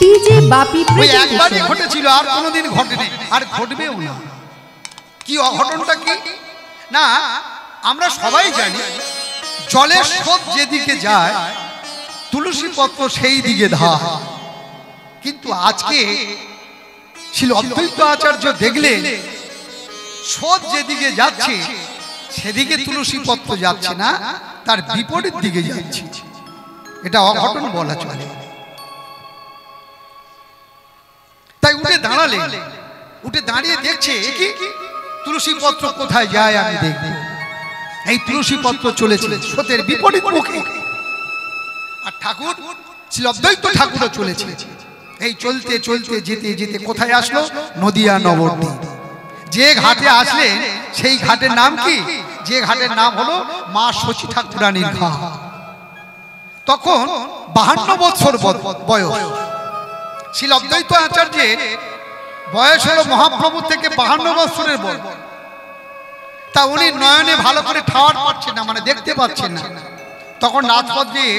DJ বাপি ওই একবারই ঘটেছিল, আর কোনোদিন ঘটেনি, আর ঘটবেও না। কি অঘটনটা কি না, আমরা সবাই জানি জলের স্রোত যেদিকে যায় তুলসী পত্র সেই দিকে ধায়। কিন্তু আজকে শ্রী অদ্বৈত আচার্য দেখলেন স্রোত যেদিকে যাচ্ছে সেদিকে তুলসী পত্র যাচ্ছে না, তার বিপরীত দিকে যাচ্ছে। এটা অঘটন বলা চলে। তাই উঠে দাঁড়ালেন, উঠে দাঁড়িয়ে দেখছে কি তুলসী পত্র কোথায় যায় আমি দেখব। এই তুলসী পত্র চলেছে স্রোতের বিপরীত মুখে, আর ঠাকুর শ্রী অদ্বৈত ঠাকুরও চলেছে। এই চলতে চলতে যেতে যেতে কোথায় আসলো? নদিয়া নবদ্বীপ। যে ঘাটে আসলেন সেই ঘাটের নাম কি? যে ঘাটের নাম হলো মা শচী ঠাকুরানীর ঘাট। তখন 52 বছর বয়স। শ্রী অদ্বৈত আচার্যের বয়স হলো মহাপ্রভুর থেকে 52 বছরের বড়। তা উনি নয়নে ভালো করে ঠাওয়ার পাচ্ছেন না, মানে দেখতে পাচ্ছেন না। তখন রাজপথ দিয়ে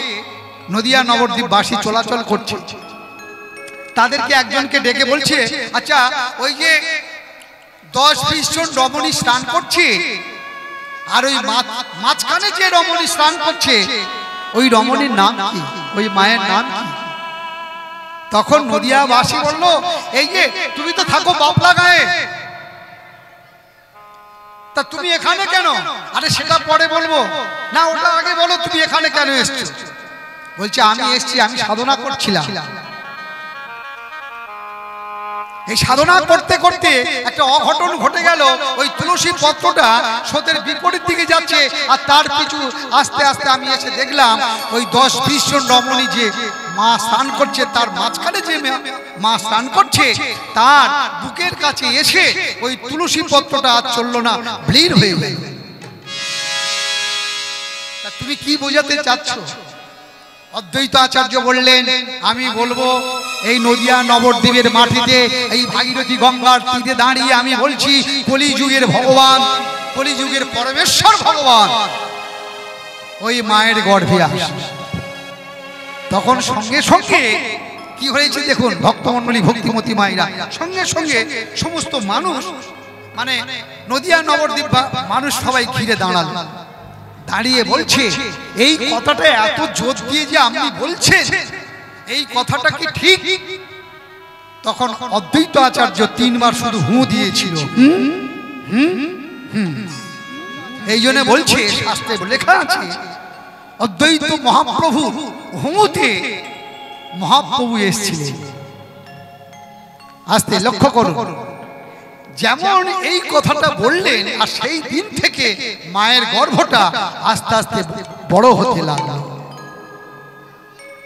নদিয়া নবদ্বীপ বাসী চলাচল করছে। তাদেরকে একজনকে ডেকে বলছে, আচ্ছা ওই যে 10-20 জন রমণী স্নান করছে, আর ওই মাঝখানে যে রমণী স্নান করছে ওই রমণীর নাম কি, ওই মায়ের নাম কি? তখন নদিয়াবাসী বলল, এই যে তুমি তো থাকো বাপলা গায়ে, তা তুমি এখানে কেন? আরে সেটা পরে বলবো না, ওটা আগে বলো তুমি এখানে কেন এসছো? বলছে আমি এসছি, আমি সাধনা করছিলাম। এই সাধনা করতে করতে একটা অঘটন ঘটে গেল। ওই তুলসী পত্রটা স্রোতের বিপরীত দিকে যাচ্ছে, আর তার পিছু আস্তে আস্তে আমি এসে দেখলাম ওই 10-20 জন রমণী যে মা স্নান করছে, তার মাঝখানে যে মা স্নান করছে তার বুকের কাছে এসে ওই তুলসী পত্রটা আর চললো না, ব্লির হয়ে গেল। তা তুমি কি বোঝাতে চাচ্ছ? অদ্বৈত আচার্য বললেন, আমি বলবো এই নদিয়া নবদ্বীপের মাটিতে এই ভাগীরথী গঙ্গার তীরে দাঁড়িয়ে আমি বলছি, কলিযুগের ভগবান, কলিযুগের পরমেশ্বর ভগবান ওই মায়ের গর্ভে আসে। তখন সঙ্গে সঙ্গে কি হয়েছে দেখুন, ভক্তমণ্ডলী ভক্তিমতী মায়েরা সঙ্গে সঙ্গে সমস্ত মানুষ, মানে নদিয়া নবদ্বীপ মানুষ সবাই ঘিরে দাঁড়ালো। দাঁড়িয়ে বলছে, এই কথাটা এত জোর দিয়ে যে আপনি বলছেন, এই কথাটা কি ঠিক? তখন অদ্বৈত আচার্য 3 বার শুধু হু দিয়েছিল। এই জন্য বলছে, শাস্ত্রে লেখা আছে অদ্বৈত মহাপ্রভু হুতে মহাপ্রভু এসেছিলেন। আস্তে লক্ষ্য করুন, যেমন এই কথাটা বললেন, আর সেই দিন থেকে মায়ের গর্ভটা আস্তে আস্তে বড় হতে লাগলো।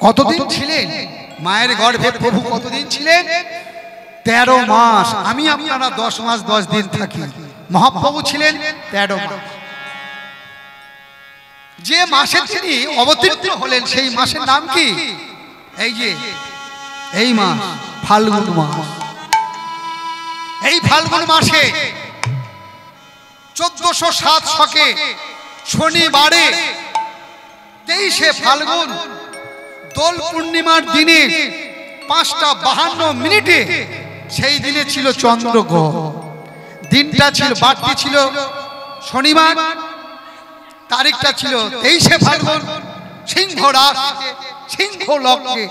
কতদিন ছিলেন মায়ের গর্ভে প্রভু? কতদিন ছিলেন? 13 মাস। আমি আপনারা 10 মাস 10 দিন থাকি, মহাপ্রভু ছিলেন 13 মাস। যে মাসে তিনি অবতীর্ণ হলেন সেই মাসের নাম কি? এই যে এই মাস ফাল্গুন মাস। এই ফাল্গুন মাসে 1407 শকে শনিবারে 23শে ফাল্গুন দোল পূর্ণিমার দিনে 5:52 সেই দিনে ছিল চন্দ্রগ্রহণ। দিনটা ছিল, বারটি ছিল শনিবার, তারিখটা ছিল 23শে ফাল্গুন। সিংহ রাশিতে সিংহ লগ্নে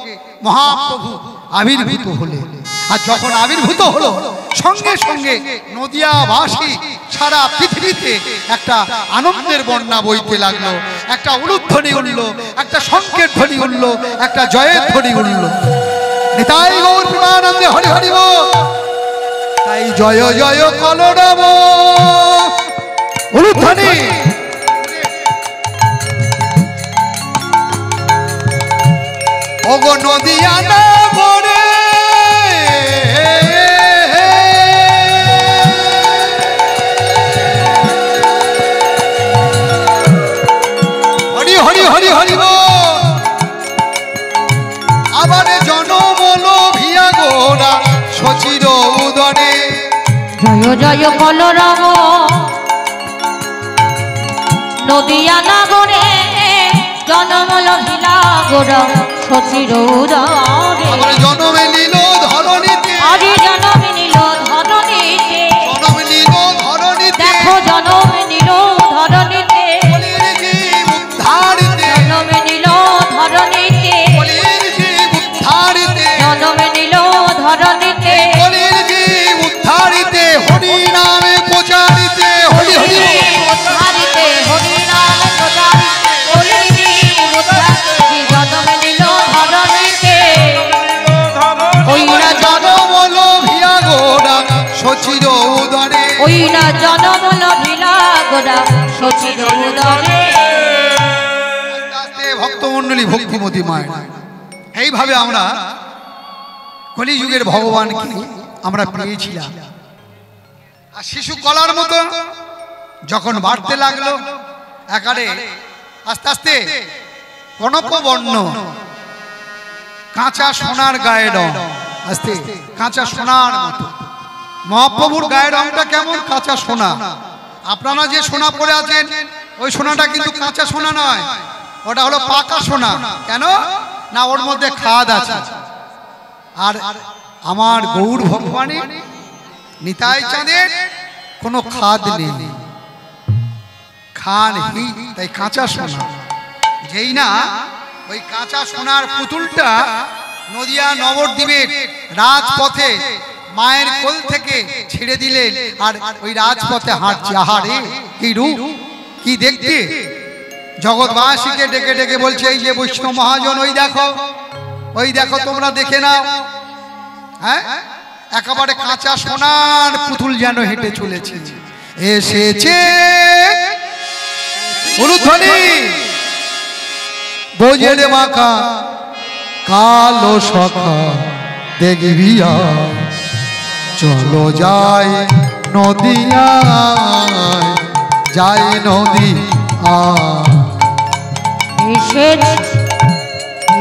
মহাপ্রভু আবির্ভূত হলেন। আর যখন আবির্ভূত হলো সঙ্গে সঙ্গে নদিয়াবাসী সারা পৃথিবীতে একটা আনন্দের বন্যা বইতে লাগলো, একটা উলুধ্বনি উঠল, একটা শঙ্খের ধ্বনি উঠল, একটা জয়ের ধ্বনি উঠল। নিতাই গৌর প্রেমানন্দে হরি হরি বল। তাই জয় জয় কলরব উলুধ্বনি। ওগো নদিয়া নগরে হরি হরি হরি হরি বল। আবার জনমল ভিয়া গোরা শচীর উদরে। জয় জয় কলরব নদিয়া নগরে, জনমল ভিয়া গোরা শচীর উদরে। আবার জনমেলি জনম নিল ধরণীতে কলির জীব উদ্ধারিতে হরি নামে প্রচারিতে হরি হরি উদ্ধারিতে হরি নাম প্রচারিতে কলির জীব উদ্ধারিতে জনম নিল ধরণীতে ওই না জনম লোভিয়া গোরা সচির উদরে ওই না জনম লভিলা গোরা সচির উদরে। ভক্তমন্ডলী ভক্তিমতী মায়ের এইভাবে আমরা কলিযুগের ভগবানকে আমরা পেয়েছিলাম। আর শিশু কলার মতো যখন বাড়তে লাগলো একারে আস্তে আস্তে কনক বর্ণ কাঁচা সোনার গায়ে রং আস্তে কাঁচা সোনার মতো। মহাপ্রভুর গায়ের রংটা কেমন? কাঁচা সোনা। আপনারা যে সোনা পরে আছেন ওই সোনাটা কিন্তু কাঁচা সোনা নয়, ওটা হলো পাকা সোনা। কেন না? ওর মধ্যে খাদ আছে। আর আমার গৌর ভগবানী নিতাই চাঁদের কোনো খাদ নেই, খানহীন, তাই কাঁচা সোনা। যেই না ওই কাঁচা সোনার পুতুলটা নদিয়া নবদ্বীপের রাজপথে মায়ের কোল থেকে ছেড়ে দিলেন আর ওই রাজপথে হাঁটছে। আহারে কি রূপ, কি দেখতে! জগৎবাসীকে ডেকে ডেকে বলছে, এই যে বৈষ্ণব মহাজন, ওই দেখো তোমরা দেখে নাও। হ্যাঁ, একেবারে কাঁচা সোনার পুতুল যেন হেঁটে চলেছে। এসেছে উলুধ্বনি বোঝের মাখা কালো সখা দেখবি চলো যাই নদিয়ায়, যাই নদী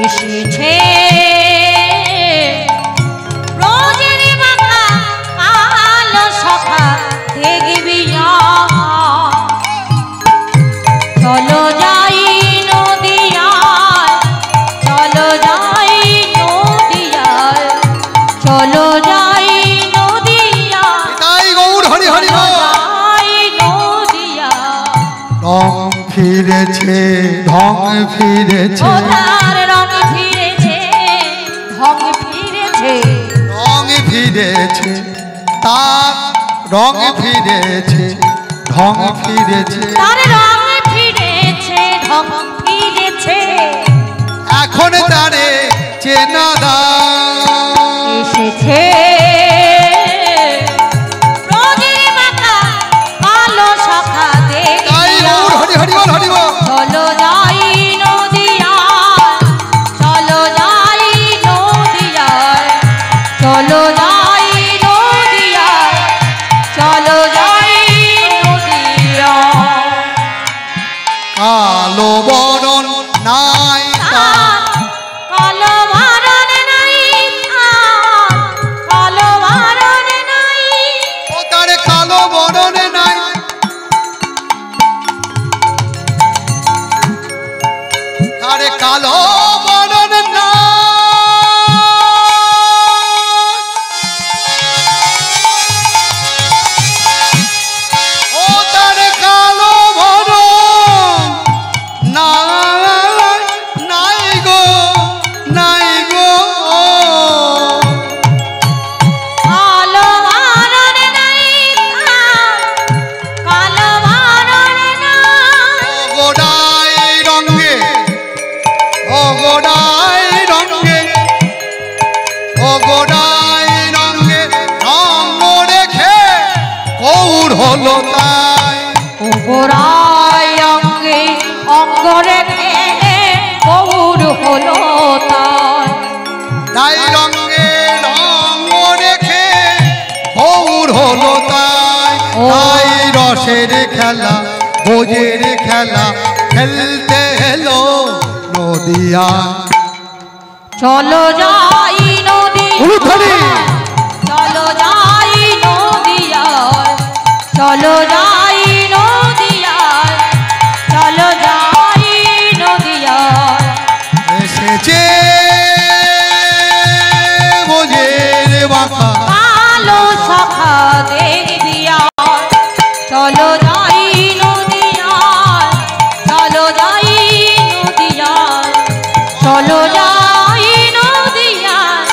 এসেছে ব্রজের মাখা কালো সখা দেখবি চলো যাই নদিয়ায়, চলো যাই নদিয়ায়, চলো যাই নদিয়ায়, তাই গৌর হরি হরি যাই নদিয়ায়। রং ফিরেছে, ঢং ফিরেছে, ওনার রং ফিরেছে, ঢং ফিরেছে, রং ফিরেছে, তার রং ফিরেছে, ঢং ফিরেছে, তার রং ফিরেছে, ঢং ফিরেছে। এখন তারে চেনা দায় এসেছে ব্রজের মাখা কালো সখা তাই গৌর হরি হরি বল হরি বল। চলো যাই নদিয়ায়, চলো যাই নদিয়ায়, চলো যাই নদিয়ায়, চলো যাই নদিয়ায়। কালো বরণ নাই তার, কালো বরণ নাই তার, কালো বরণ নাই, ও তার কালো বরণ নাই, তার কালো বরণ নাই, ও তার কালো বরণ নাই, নাই গো, নাই গো। কালো বরণ নাই তার, কালো বরণ নাই, গোড়াই রঙে, ও গোড়াই রঙে, ও গোড়াই রঙে রঙ রেখে গৌর হলো তাই। গোড়ায় অঙ্গে অঙ্গ রেখে গৌর হলো তাই। তাই রঙে রঙ রেখে গৌর হলো তাই। তাই রসের খেলা, ভোজের খেলা খেলতে এলো নদিয়া। চলো যাই উলুধ্বনি। নদিয়ায়, চলো যাই নদিয়ায়, চলো যাই নদিয়ায়, চলো যাই নদিয়ায়। এসেছে ভোজের মাখা কালো সখা দেখবি আয়, চলো যাই নদিয়ায়, চলো যাই নদিয়ায়, চলো যাই নদিয়ায়,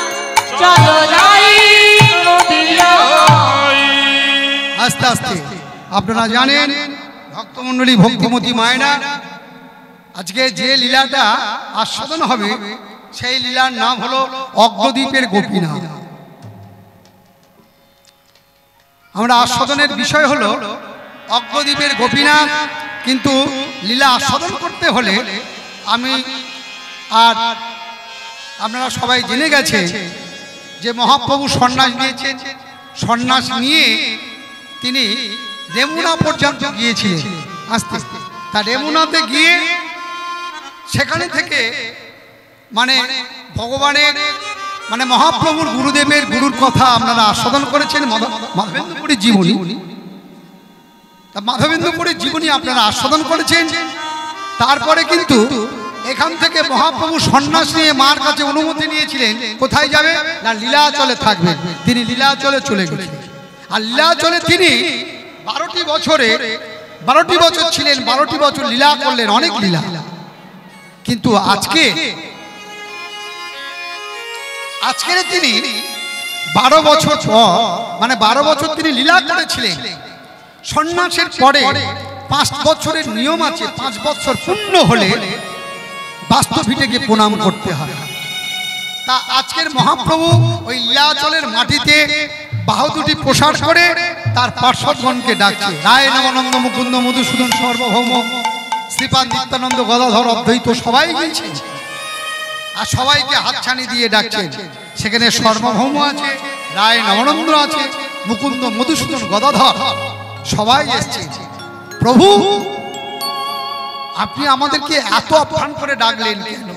আপনারা জানেন ভক্তমণ্ডলী ভক্তিমতী মায়েরা আজকে যে লীলাটা আস্বাদন হবে সেই লীলার নাম হলো অগ্রদ্বীপের গোপীনাথ। আমরা আস্বাদনের বিষয় হলো অগ্রদ্বীপের গোপীনাথ, কিন্তু লীলা আস্বাদন করতে হলে আমি আর আপনারা সবাই জেনে গেছে যে মহাপ্রভু সন্ন্যাস নিয়েছেন। সন্ন্যাস নিয়ে তিনি রেমুনা পর্যন্ত গিয়েছিলেন। আস্তে আস্তে তা রেমুনাতে গিয়ে সেখানে থেকে মানে ভগবানের মানে মহাপ্রভুর গুরুদেবের গুরুর কথা আপনারা আস্বাদন করেছেন। মাধবেন্দ্রপুরীর জীবনী, মাধবেন্দ্রপুরীর জীবনী আপনারা আস্বাদন করেছেন। তারপরে কিন্তু এখান থেকে মহাপ্রভু সন্ন্যাস নিয়ে মার কাছে অনুমতি নিয়েছিলেন। কোথায় যাবে না, লীলাচলে থাকবেন। তিনি লীলাচলে চলে গেলেন। আর লীলাচলে তিনি 12টি বছর ছিলেন। 12টি বছর লীলা করলেন, অনেক লীলা। কিন্তু আজকের তিনি 12 বছর পর মানে 12 বছর তিনি লীলা করেছিলেন। সন্ন্যাসের পরে 5 বছরের নিয়ম আছে। 5 বছর পূর্ণ হলে বাস্তবিটাকে প্রণাম করতে হয়। তা আজকের মহাপ্রভু ওই লীলাচলের মাটিতে বাহু দুটি প্রসার করে তার পার্শ্বদগণকে ডাকছে। রায় নবানন্দ মুকুন্দ মধুসূদন সার্বভৌম শ্রীপাদ নিত্যানন্দ গদাধর অদ্বৈত সবাই গেছে আর সবাইকে হাতছানি দিয়ে ডাকছেন। সেখানে সার্বভৌম আছে, রায় নবানন্দ আছে, মুকুন্দ মধুসূদন গদাধর সবাই এসছে। প্রভু আপনি আমাদেরকে এত আহ্বান করে ডাকলেন কেন?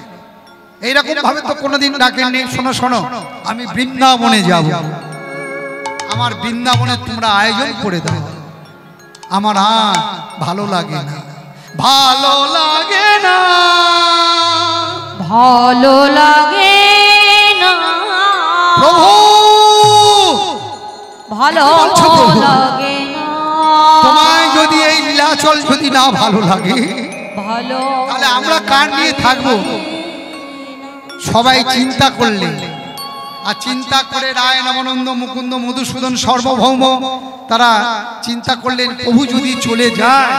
এইরকম ভাবে তো কোনোদিন ডাকেননি। শোনো শোনো, আমি বৃন্দাবনে যাব, আমার বৃন্দাবনে তোমরা আয়োজন করে দাও। আমার আর ভালো লাগে না, ভালো লাগে না, ভালো লাগে না প্রভু, ভালো লাগে না। তোমায় যদি এই লীলাচল যদি না ভালো লাগে ভালো তাহলে আমরা কার নিয়ে থাকবো? সবাই চিন্তা করলেন। আর চিন্তা করে রায় নবানন্দ মুকুন্দ মধুসূদন সার্বভৌম তারা চিন্তা করলেন, প্রভু যদি চলে যায়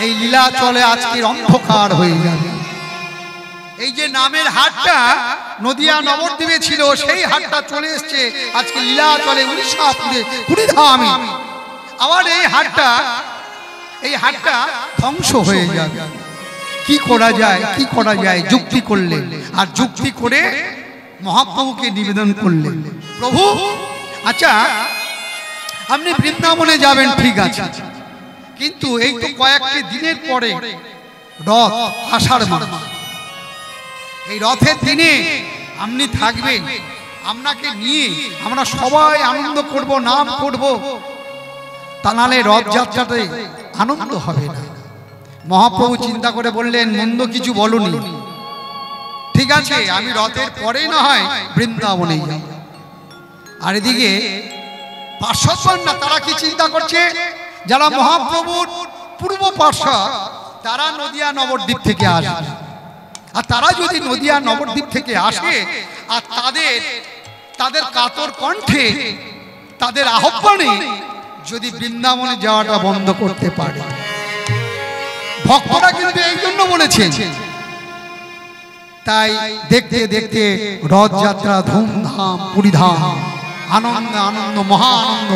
এই লীলাচলে আজকের অন্ধকার হয়ে যাবে। এই যে নামের হাটটা নদিয়া নবদ্বীপে ছিল, সেই হাটটা চলে এসছে আজকে লীলাচলে উড়িষ্যাপুরে কুড়িধামে। আবার এই হাটটা ধ্বংস হয়ে যাবে। কি করা যায়? যুক্তি করলেন। আর যুক্তি করে মহাপ্রভুকে নিবেদন করলেন, প্রভু আচ্ছা আপনি বৃন্দাবনে যাবেন ঠিক আছে, কিন্তু এই তো কয়েকটি দিনের পরে রথ, আষাঢ় মাস, এই রথের দিনে আপনি থাকবেন। আপনাকে নিয়ে আমরা সবাই আনন্দ করব, নাম করব, তা নাহলে রথযাত্রাতে আনন্দ হবে না। মহাপ্রভু চিন্তা করে বললেন, মন্দ কিছু বলনি, ঠিক আছে আমি রথের পরে না হয় বৃন্দাবনে যাই। আর এদিকে পার্শ্বদ না, তারা কি চিন্তা করছে? যারা মহাপ্রভুর পূর্ব পার্শ্বদ তারা নদিয়া নবদ্বীপ থেকে আসবে। আর তারা যদি নদিয়া নবদ্বীপ থেকে আসে আর তাদের কাতর কণ্ঠে তাদের আহ্বানে যদি বৃন্দাবনে যাওয়াটা বন্ধ করতে পারে, ভক্তরা কিন্তু এই জন্য বলেছেন। তাই দেখতে দেখতে রথযাত্রা ধুমধাম পুরীধাম, আনন্দ আনন্দ মহা আনন্দ,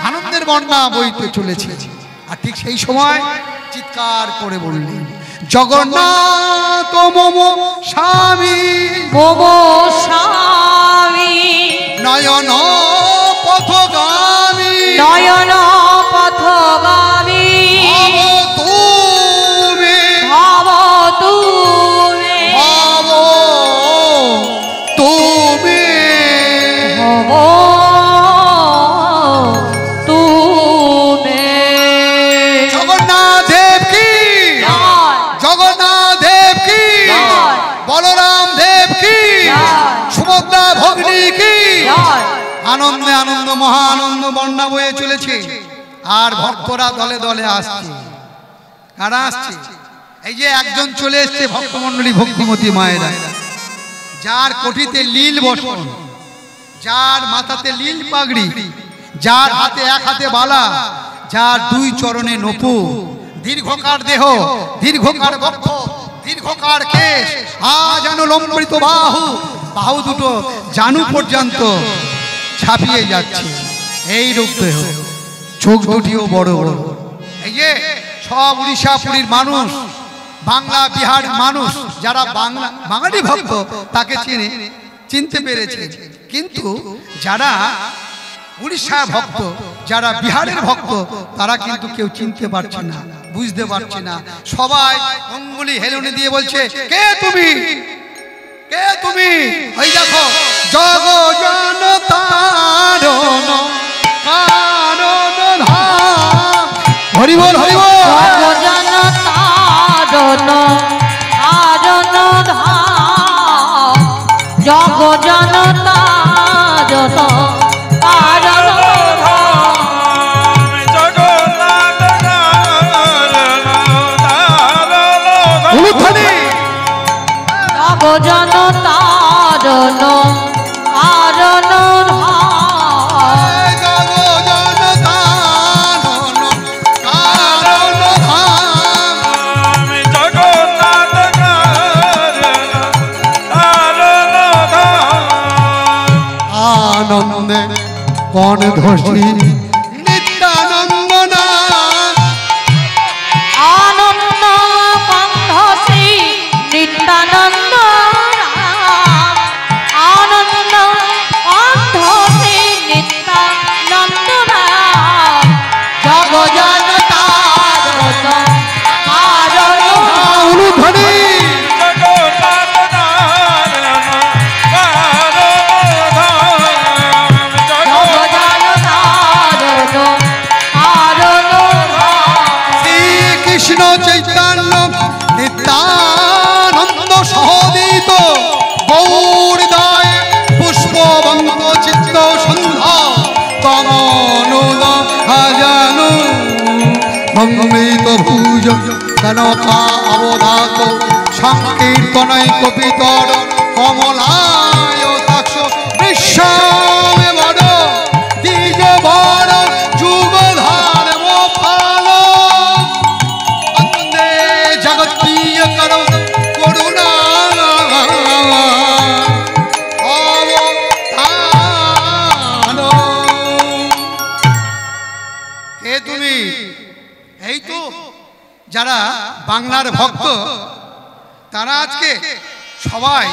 আনন্দের বন্যা বইতে চলেছে। আর ঠিক সেই সময় চিৎকার করে বললেন, জগন্নাথ মম স্বামী, মম স্বামী, নয়ন পথগামী, নয়ন পথগামী, ভাব তুমি, ভাব তুমি, ভাব তুমি। জগন্নাথ দেব কি, জগন্নাথ দেব কি, বলরাম দেব কি, সুভদ্রা ভগ্নী কি। আনন্দে আনন্দ মহা আনন্দ বন্যা বয়ে চলেছে। আর ভক্তরা দলে দলে আসছে। কারা আসছে? এই যে একজন চলে এসছে ভক্তমণ্ডলী ভক্তিমতী মায়েরা, যার কোটিতে লীল বসন, যার মাথাতে লীল পাগড়ি, যার হাতে এক হাতে বালা, যার দুই চরণে নপু, দীর্ঘকার দেহ, দীর্ঘকার বক্ষ, দীর্ঘকার কেশ, আজানু লম্বিত বাহু, বাহু দুটো জানু পর্যন্ত ছাপিয়ে যাচ্ছে, এই রূপ দেহ, চোখ দুটিও বড় বড়। এই যে সব উড়িষ্যা পুরীর মানুষ, বাংলা বিহার মানুষ যারা বাঙালি ভক্ত তাকে চিনতে পেরেছে, কিন্তু যারা উড়িষ্যা ভক্ত, যারা বিহারের ভক্ত, তারা কিন্তু কেউ চিনতে পারছে না, বুঝতে পারছে না। সবাই অঙ্গুলি হেলুনি দিয়ে বলছে, কে তুমি, কে তুমি? ওই দেখো, জগ জন তারণ কারণ ধাম, হরি বল হরি বল। জগ জন তারণ কারণ ধাম, জগ জন তারণ কারণ জন তারণ কারণ আনন্দে কোন ধসি নিত্যানন্দ নাম, আনন্দ কণ্ঠশ্রী নিত্যানন্দ রাম, আনন্দ কণ্ঠশ্রী নিত্যানন্দ রাম, জগ জন তারণ কারণ অনুধ্বনি কৃষ্ণ চৈতন্য নিত্যানন্দ সহদিত গৌরদায় পুষ্পবন্ত চিত্ত সন্ধ্যা তমনুদ হাজানু অমৃত ভুজ কনকা অবধাত সংকীর্তনৈ কপিতর কমলায় তাক্ষ বিশ্বমে বড় দ্বিজ বড় যুগ ধর্ম ফাল বন্দে জগৎপ্রিয় কর করুণা অবতার। কে তুমি? এই তো যারা বাংলার ভক্ত, তারা আজকে সবাই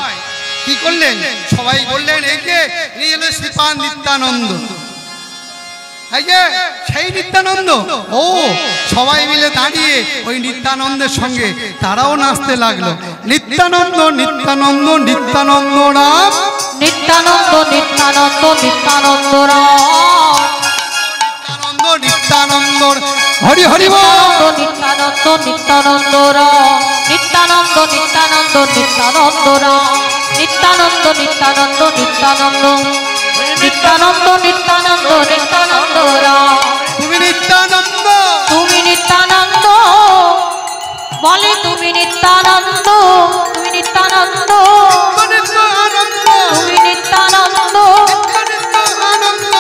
কি করলেন? সবাই বললেন, এই যে ইনি হলেন শ্রীপাদ নিত্যানন্দ, এই যে সেই নিত্যানন্দ। ও সবাই মিলে দাঁড়িয়ে ওই নিত্যানন্দের সঙ্গে তারাও নাচতে লাগলো, নিত্যানন্দ নিত্যানন্দ নিত্যানন্দ নাম, নিত্যানন্দ নিত্যানন্দ নিত্যানন্দ রাম, নিত্যানন্দ নিত্যানন্দ হরি হরি বল। নিত্যানন্দ নিত্যানন্দ রাম, নিত্যানন্দ নিত্যানন্দ নিত্যানন্দ রাম, নিত্যানন্দ নিত্যানন্দ নিত্যানন্দ, নিত্যানন্দ নিত্যানন্দ নিত্যানন্দ রাম। তুমি নিত্যানন্দ, তুমি নিত্যানন্দ, বলে তুমি নিত্যানন্দ, তুমি নিত্যানন্দ, নিত্যানন্দ তুমি নিত্যানন্দ,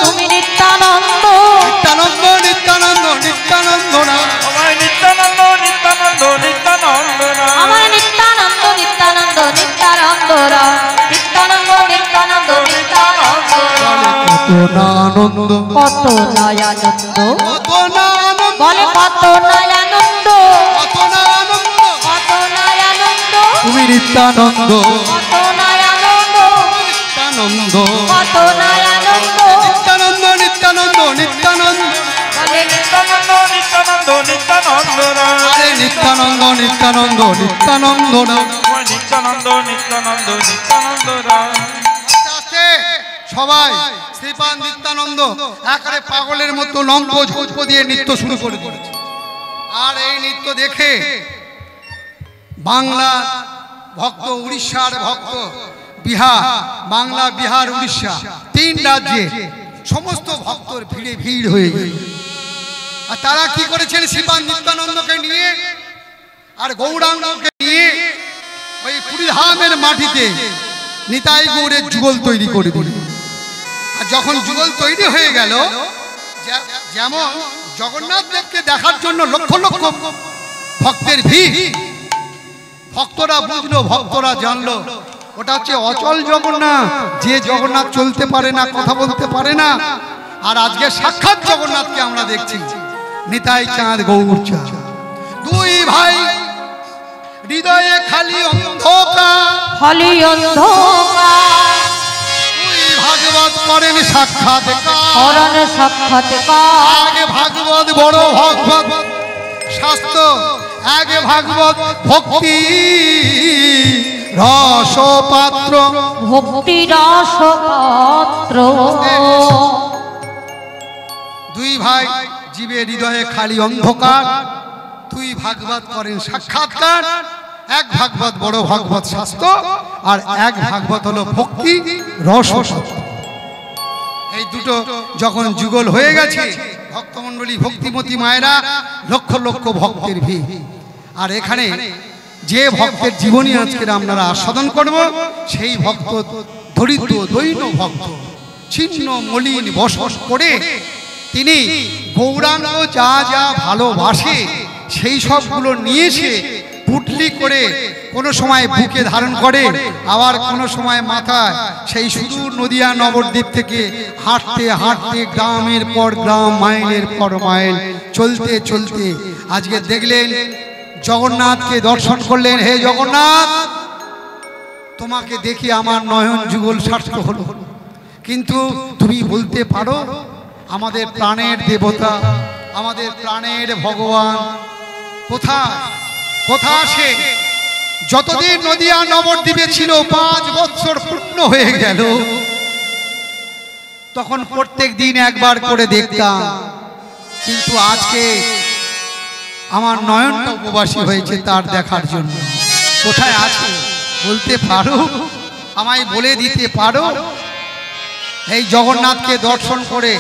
তুমি নিত্যানন্দ, নিত্যানন্দ নিত্যানন্দ নিত্যানন্দ নাম, নিত্যানন্দ নিত্যানন্দ নিত্যানন্দ আমার নিত্যানন্দ নিত্যানন্দ নিত্যানন্দ রাম, নিত্যানন্দ নিত্যানন্দ নিত্যানন্দ রাম। কত নানন্দ, কত নয়ানন্দ, কত নানন্দ, বলে কত নয়ানন্দ, কত নানন্দ, কত নয়ানন্দ, তুমি নিত্যানন্দ, কত নয়ানন্দ, নিত্যানন্দ কত নয়ানন্দ, নিত্যানন্দ নিত্যানন্দ নিত্যানন্দ, বলে নিত্যানন্দ নিত্যানন্দ নিত্যানন্দ আরে নিত্যানন্দ নিত্যানন্দ নিত্যানন্দ নাম। নিত্যানন্দ নিত্যানন্দ নিত্যানন্দ আস্তে আস্তে সবাই শ্রীপাদ নিত্যানন্দ একেবারে পাগলের মতো লম্ব ঝোঁপ দিয়ে নৃত্য শুরু করে দিয়েছে। আর এই নৃত্য দেখে বাংলা ভক্ত, উড়িষ্যার ভক্ত, বিহার, বাংলা বিহার উড়িষ্যা তিন রাজ্যে সমস্ত ভক্তর ভিড়ে ভিড় হয়ে গেল। আর তারা কি করেছেন? শ্রীপাদ নিত্যানন্দকে নিয়ে আর গৌরাঙ্গকে নিয়ে ওই পুরীধামের মাটিতে নিতাই গৌরের যুগল তৈরি করে দিল। আর যখন যুগল তৈরি হয়ে গেল, যেমন জগন্নাথ দেবকে দেখার জন্য লক্ষ লক্ষ ভক্তের ভিড়। ভক্তরা বুঝলো, ভক্তরা জানলো ওটা হচ্ছে অচল জগন্নাথ, যে জগন্নাথ চলতে পারে না, কথা বলতে পারে না। আর আজকে সাক্ষাৎ জগন্নাথকে আমরা দেখছি, নিতাই চাঁদ গৌর চাঁদ। দুই ভাই হৃদয়ে খালি অন্ধকার, খালি অন্ধকার, দুই ভাগবত করেন সাক্ষাৎকার, করণ সাক্ষাৎকার। আগে ভাগবত বড় ভগবত শাস্ত্র, আগে ভাগবত ভক্তি রসপাত্র, ভক্তি রসপাত্র। দুই ভাই জীবের হৃদয়ে খালি অন্ধকার, দুই ভাগবত করেন সাক্ষাৎকার। এক ভাগবত বড় ভাগবত শাস্ত্র, আর এক ভাগবত হলো ভক্তি রসপাত্র। এই দুটো যখন যুগল হয়ে গেছে, ভক্তমণ্ডলী ভক্তিমতী মায়েরা, লক্ষ লক্ষ ভক্তের ভিড়। আর এখানে যে ভক্তের জীবনী আজকে আমরা আস্বাদন করব, সেই ভক্ত দরিদ্র দৈন্য ভক্ত, ছিন্ন মলিন বসবাস করে তিনি গৌরাঙ্গ যা যা ভালোবাসে সেই সবগুলো নিয়ে এসে পুটলি করে কোনো সময় বুকে ধারণ করে, আবার কোনো সময় মাথায় সেই সুদূর নদিয়া নবদ্বীপ থেকে হাঁটতে হাঁটতে গ্রামের পর গ্রাম, মাইলের পর মাইল চলতে চলতে আজকে দেখলেন জগন্নাথকে দর্শন করলেন। হে জগন্নাথ, তোমাকে দেখি আমার নয়ন যুগল সার্থক হলো। কিন্তু তুমি বলতে পারো আমাদের প্রাণের দেবতা, আমাদের প্রাণের ভগবান কোথায়? কোথায় সে? যতদিন নদিয়া নবদ্বীপে ছিল 5 বছর পূর্ণ হয়ে গেল, তখন প্রত্যেক দিন একবার করে দেখতাম। কিন্তু আজকে আমার নয়নটা উপবাসী হয়েছে তার দেখার জন্য। কোথায় আছে বলতে পারো? আমায় বলে দিতে পারো? এই জগন্নাথকে দর্শন করে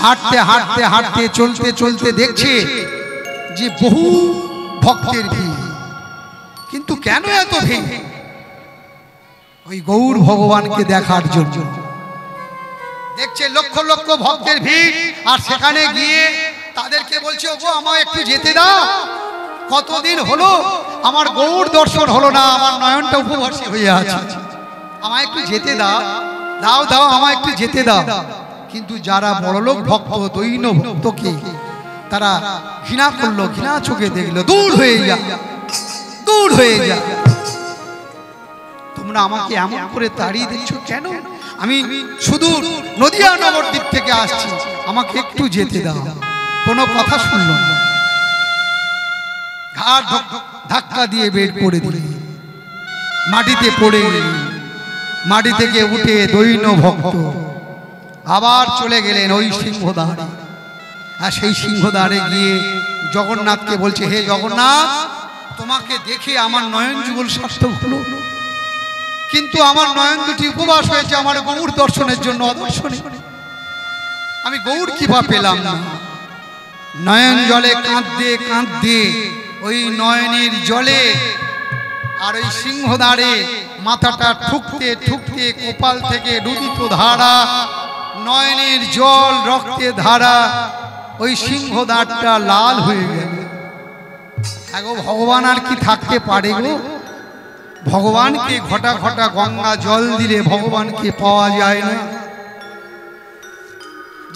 হাঁটতে হাঁটতে হাঁটতে চলতে চলতে দেখছে যে বহু ভক্তের ভিড়। কিন্তু কেন এত ভিড়? ওই গৌর ভগবানকে দেখার জন্য। দেখছে লক্ষ লক্ষ ভক্তের ভিড়, আর সেখানে গিয়ে তাদেরকে বলছে, ওগো আমায় একটু যেতে দাও, কতদিন হলো আমার গৌর দর্শন হলো না, আমার নয়নটা উপবাসী হয়ে আছে, আমায় একটু যেতে দাও, দাও দাও আমায় একটু যেতে দাও। কিন্তু যারা বড়লোক ভক্ত, দৈন্য ভক্তকে তারা ঘৃণা করলো, ঘৃণা চোখে দেখলো, দূর হয়ে যা, দূর হয়ে যা, তোমরা আমাকে এমন করে তাড়িয়ে দিচ্ছ কেন? আমি শুধু নদিয়া নবদ্বীপ থেকে আসছি, আমাকে একটু যেতে দাও। কোনো কথা শুনল না, ঘাড় ধাক্কা দিয়ে বেড পড়ে দিল, মাটিতে পড়ে গেল। মাটি থেকে উঠে দৈন্য ভক্ত আবার চলে গেলেন ওই সিংহদ্বারে। আর সেই সিংহদ্বারে গিয়ে জগন্নাথকে বলছে, হে জগন্নাথ, তোমাকে দেখে আমার নয়ন যুগল সার্থক হলো, কিন্তু আমার নয়ন দুটি উপবাস হয়েছে আমার গৌর দর্শনের জন্য অদর্শনে। আমি গৌর কৃপা পেলাম না। নয়ন জলে কাঁদতে কাঁদতে ওই নয়নের জলে আর ওই সিংহদ্বারে মাথাটা ঠুকতে ঠুকতে কপাল থেকে রুদিত ধারা, নয়নের জল রক্তে ধারা, ওই সিংহদ্বারটা লাল হয়ে গেল। আগো ভগবান আর কি থাকতে পারে গো? ভগবানকে ঘটা ঘটা গঙ্গা জল দিলে ভগবানকে পাওয়া যায় না।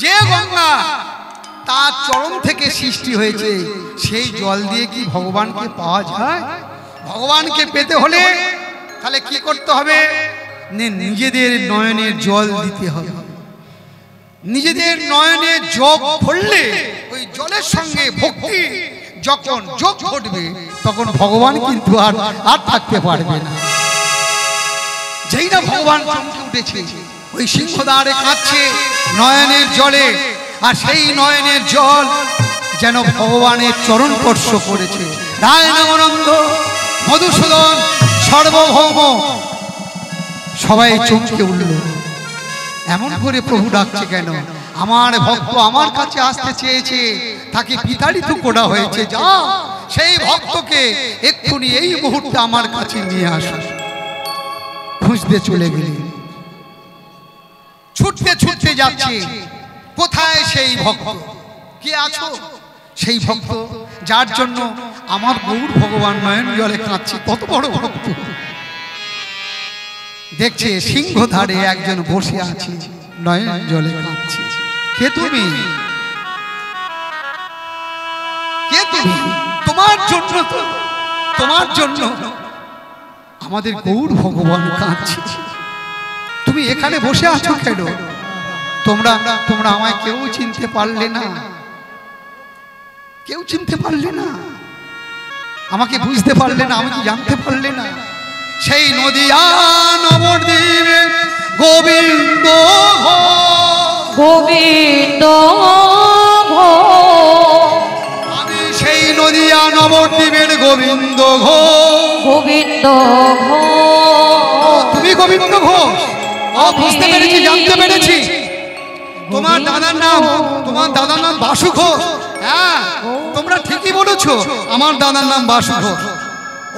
যে গঙ্গা তার চরণ থেকে সৃষ্টি হয়েছে, সেই জল দিয়ে কি ভগবানকে পাওয়া যায়? ভগবানকে পেতে হলে তাহলে কি করতে হবে? নিজেদের নয়নের জল দিতে হবে। নিজেদের নয়নে যোগ করলে ওই জলের সঙ্গে ভক্তি যখন যোগ ঘটবে, তখন ভগবান কিন্তু আর থাকতে পারবে না। যেই না ভগবান চমকে উঠেছে, ওই সিংহদ্বারে কাঁদছে নয়নের জলে, আর সেই নয়নের জল যেন ভগবানের চরণ স্পর্শ করেছে। রায় নামানন্দ, মধুসূদন, সর্বভৌম সবাই চমকে উঠল। এমন করে প্রভু ডাকছে কেন? আমার ভক্ত আমার কাছে আসতে চেয়েছে, তাকে বিতাড়িত করা হয়েছে, যা সেই ভক্তকে এক্ষুনি এই মুহূর্তে আমার কাছে নিয়ে আসো। খুঁজতে চলে গেলে, ছুটতে ছুটতে যাচ্ছে, কোথায় সেই ভক্ত? কে আছো? সেই ভক্ত যার জন্য আমার গৌর ভগবান নয়ন জলে কাঁদছে। কত বড় ভক্ত! দেখছে সিংহ ধারে একজন বসে আছে, নয়ন জলে কাঁদছে। কে তুমি? কে তুমি? তোমার জন্য তো, তোমার জন্য আমাদের গৌর ভগবান কাঁদছে। তুমি এখানে বসে আছো কেন? তোমরা তোমরা আমায় কেউ চিনতে পারলে না, কেউ চিনতে পারলে না, আমাকে বুঝতে পারলে না, আমাকে জানতে পারলে না। সেই নদিয়া নবদ্বীপে গোবিন্দ গোবিন্দ আমি সেই নদিয়া নবদ্বীপের গোবিন্দ গোবিন্দ তুমি গোবিন্দ ঘোষ? বুঝতে পেরেছি, জানতে পেরেছি। তোমার দাদার নাম বাসু ঘোষ। হ্যাঁ, তোমরা ঠিকই বলেছো, আমার দাদার নাম বাসু ঘোষ।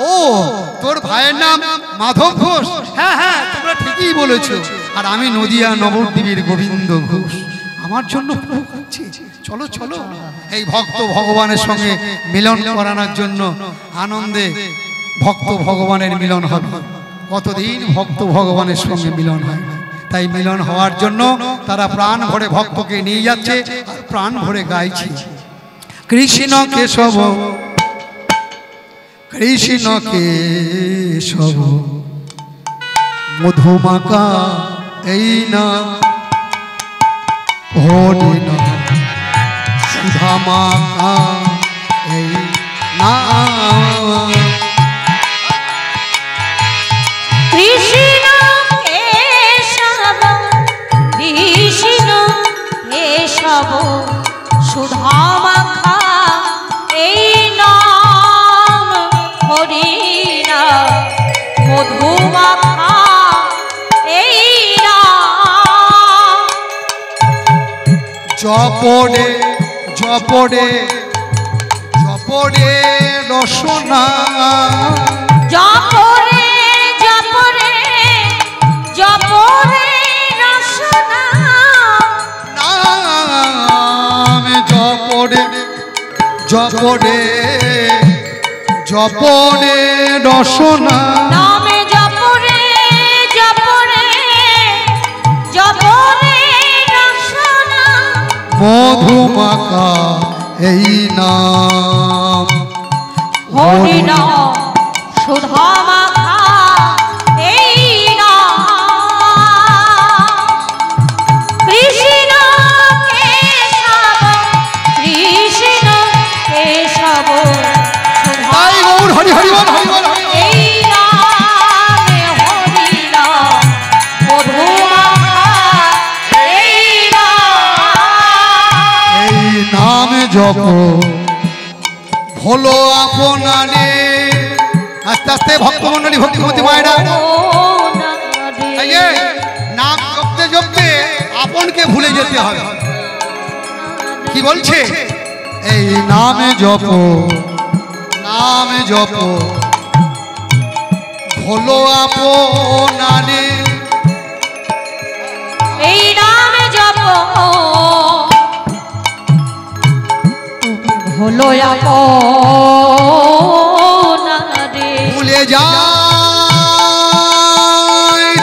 ও, তোর ভাইয়ের নাম মাধব ঘোষ। হ্যাঁ হ্যাঁ, তোমরা ঠিকই বলেছো। আর আমি নদিয়া নবদ্বীপের গোবিন্দ ঘোষ। আমার জন্য প্রভু কাঁদছে। চলো চলো, এই ভক্ত ভগবানের সঙ্গে মিলন করানোর জন্য আনন্দে ভক্ত ভগবানের মিলন হবে। কতদিন ভক্ত ভগবানের সঙ্গে মিলন হয়, তাই মিলন হওয়ার জন্য তারা প্রাণ ভরে ভক্তকে নিয়ে যাচ্ছে, আর প্রাণ ভরে গাইছে কৃষ্ণ কেশব কৃষ্ণ কেশব মধুমাকা এই না হরি না সুধামাকা এই না। কৃষ্ণ কেশব কৃষ্ণ কেশব সুধামাখা এই নাম হরি নাম মধুমাখা এই নাম। জপড়ে জপড়ে জপড়ে রসনা জপরে জপরে জপরে রসনা নাম জপড়ে জপড়ে জপড়ে রসনা নামে জপরে জপরে জপরে রসনা মধুমাকা এই নাম হরি নাম সুধামাখা এই নাম। কৃষ্ণ কেশব কৃষ্ণ কেশব তাই গৌর হরি হরি বল হরি বল হরি বল। এই নামে হরি নাম মধুমাখা এই নাম। এই নাম জপ হলো আপনারে। আস্তে আস্তে ভক্তমণ্ডলী ভক্তিমতী মায়েরা, এই যে নাম জপতে জপতে আপনকে ভুলে যেতে হবে। কি বলছে? এই নামে জপ নামে জপ হলো আপনারে। এই নামে জপ হলো আপনারে। ভুলে যায়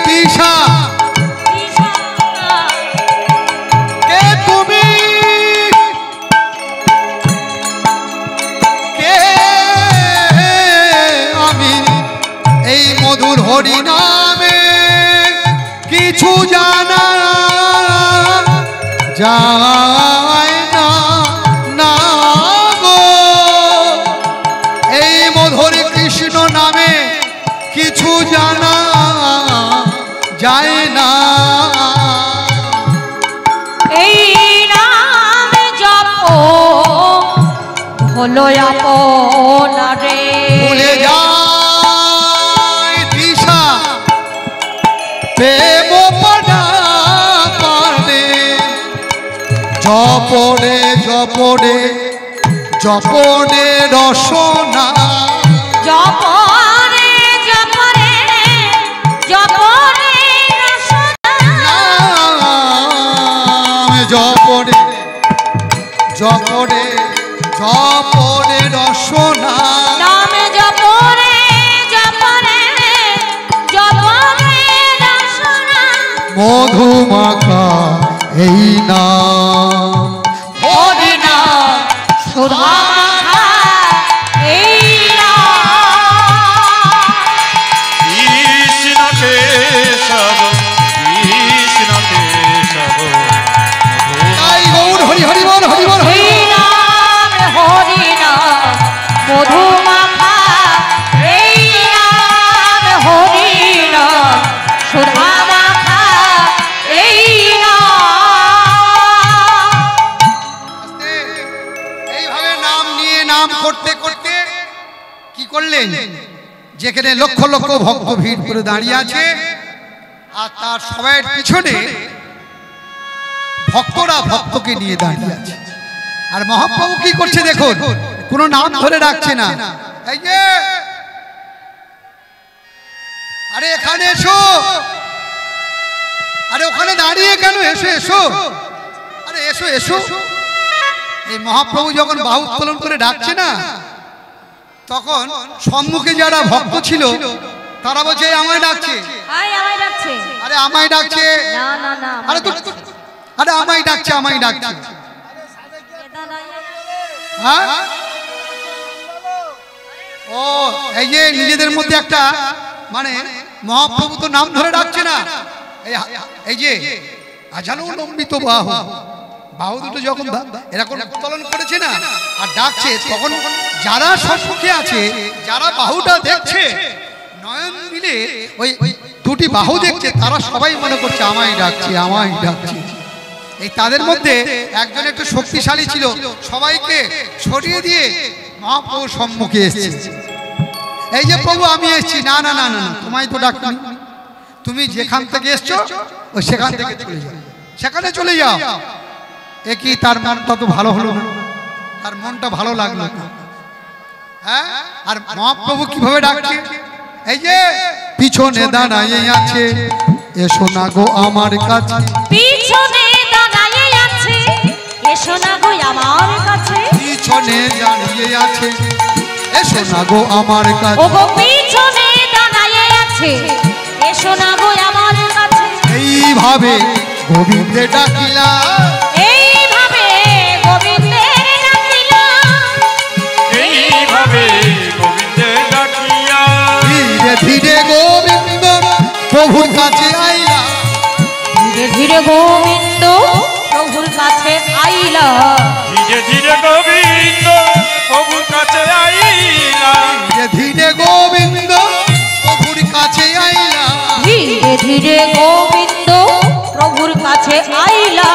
তৃষা কে তুমি, কে আমি এই মধুর হরি নামে কিছু জানা যায় না না গো। এই মধুর কৃষ্ণ নামে কিছু জানা যায় না। এই নামে জপ হলো আপনারে। ভুলে যায় তৃষা প্রেম পানা পানে। জপড়ে জপড়ে জপড়ে রসনা জপরে জপরে জপরে রসনা নাম জপড়ে জপরে জপরে রসনা নাম জপরে জপরে জপরে রসনা মধুমাখা এই নাম হরি নাম সুধা মাখা এই কৃষ্ণ কেশব কৃষ্ণ কেশব তাই গৌর হরি হরি বল হরি বল হরি হরি নাম মধু মাখা এই নাম হরি নাম সুধা মাখা এই এইভাবে নাম নিয়ে নাম করতে করতে কি করলেন যেখানে লক্ষ লক্ষ ভক্ত ভিড় করে দাঁড়িয়ে আছে আর তার সবাই পিছনে ভক্তরা ভক্তকে নিয়ে দাঁড়িয়ে আছে আর মহাপ্রভু কি করছে দেখুন কোনো নাম ধরে ডাকছে না এই যে আরে এখানে এসো আরে ওখানে দাঁড়িয়ে কেন এসো এসো আরে এসো এসো এই মহাপ্রভু যখন বাহু উত্তোলন করে ডাকছে না তখন সম্মুখে যারা ভক্ত ছিল তারা বলছে আমায় ডাকছে আমায় ডাকছে আরে আমায় ডাকছে না না না আরে তো আরে আমায় ডাকছে আমায় ডাকছে হ্যাঁ ও এই যে নিজেদের মধ্যে একটা মানে মহাপ্রভু তো নাম ধরে ডাকছে না এই যে আজানো লম্বিত বাহু বাহু দুটো যখন এরকম উত্তোলন করেছে না আর ডাকছে তখন যারা সম্মুখে আছে যারা বাহুটা দেখছে নয়ন মিলে ওই দুটি বাহু দেখছে তারা সবাই মনে করছে আমায় ডাকছে আমায় ডাকছে এই তাদের মধ্যে একজন একটু শক্তিশালী ছিল সবাইকে ছড়িয়ে দিয়ে মহাপ্রভুর সম্মুখে এসেছে এই যে প্রভু আমি এসেছি না না না না তোমায় তো ডাকনি তুমি যেখান থেকে এসছো ও সেখান থেকে চলে যাও সেখানে চলে যাও এ কি তার মনটা তো ভালো হলো না তার মনটা ভালো লাগলো না হ্যাঁ আর মহাপ্রভু কিভাবে ডাকছে এই যে পিছনে দাঁড়াইয়ে আছে এসো না গো আমার কাছে পিছনে দাঁড়িয়ে আছে এসো না গো আমার কাছে পিছনে দাঁড়িয়ে আছে এসো না গো আমার কাছে ও গো পিছনে দাঁড়িয়ে আছে এসো না গো আমার কাছে এইভাবে গোবিন্দে ডাকিলা এইভাবে গোবিন্দের ডাকিলা এইভাবে গোবিন্দে ডাকিয়া ধীরে ধীরে গোবিন্দ প্রভুর কাছে আইলা ধীরে ধীরে গোবিন্দ প্রভুর কাছে আইলা ধীরে ধীরে গোবিন্দ প্রভুর কাছে আইলা ধীরে ধীরে গোবিন্দ প্রভুর কাছে আইলা ধীরে ধীরে গোবিন্দ প্রভুর কাছে আইলা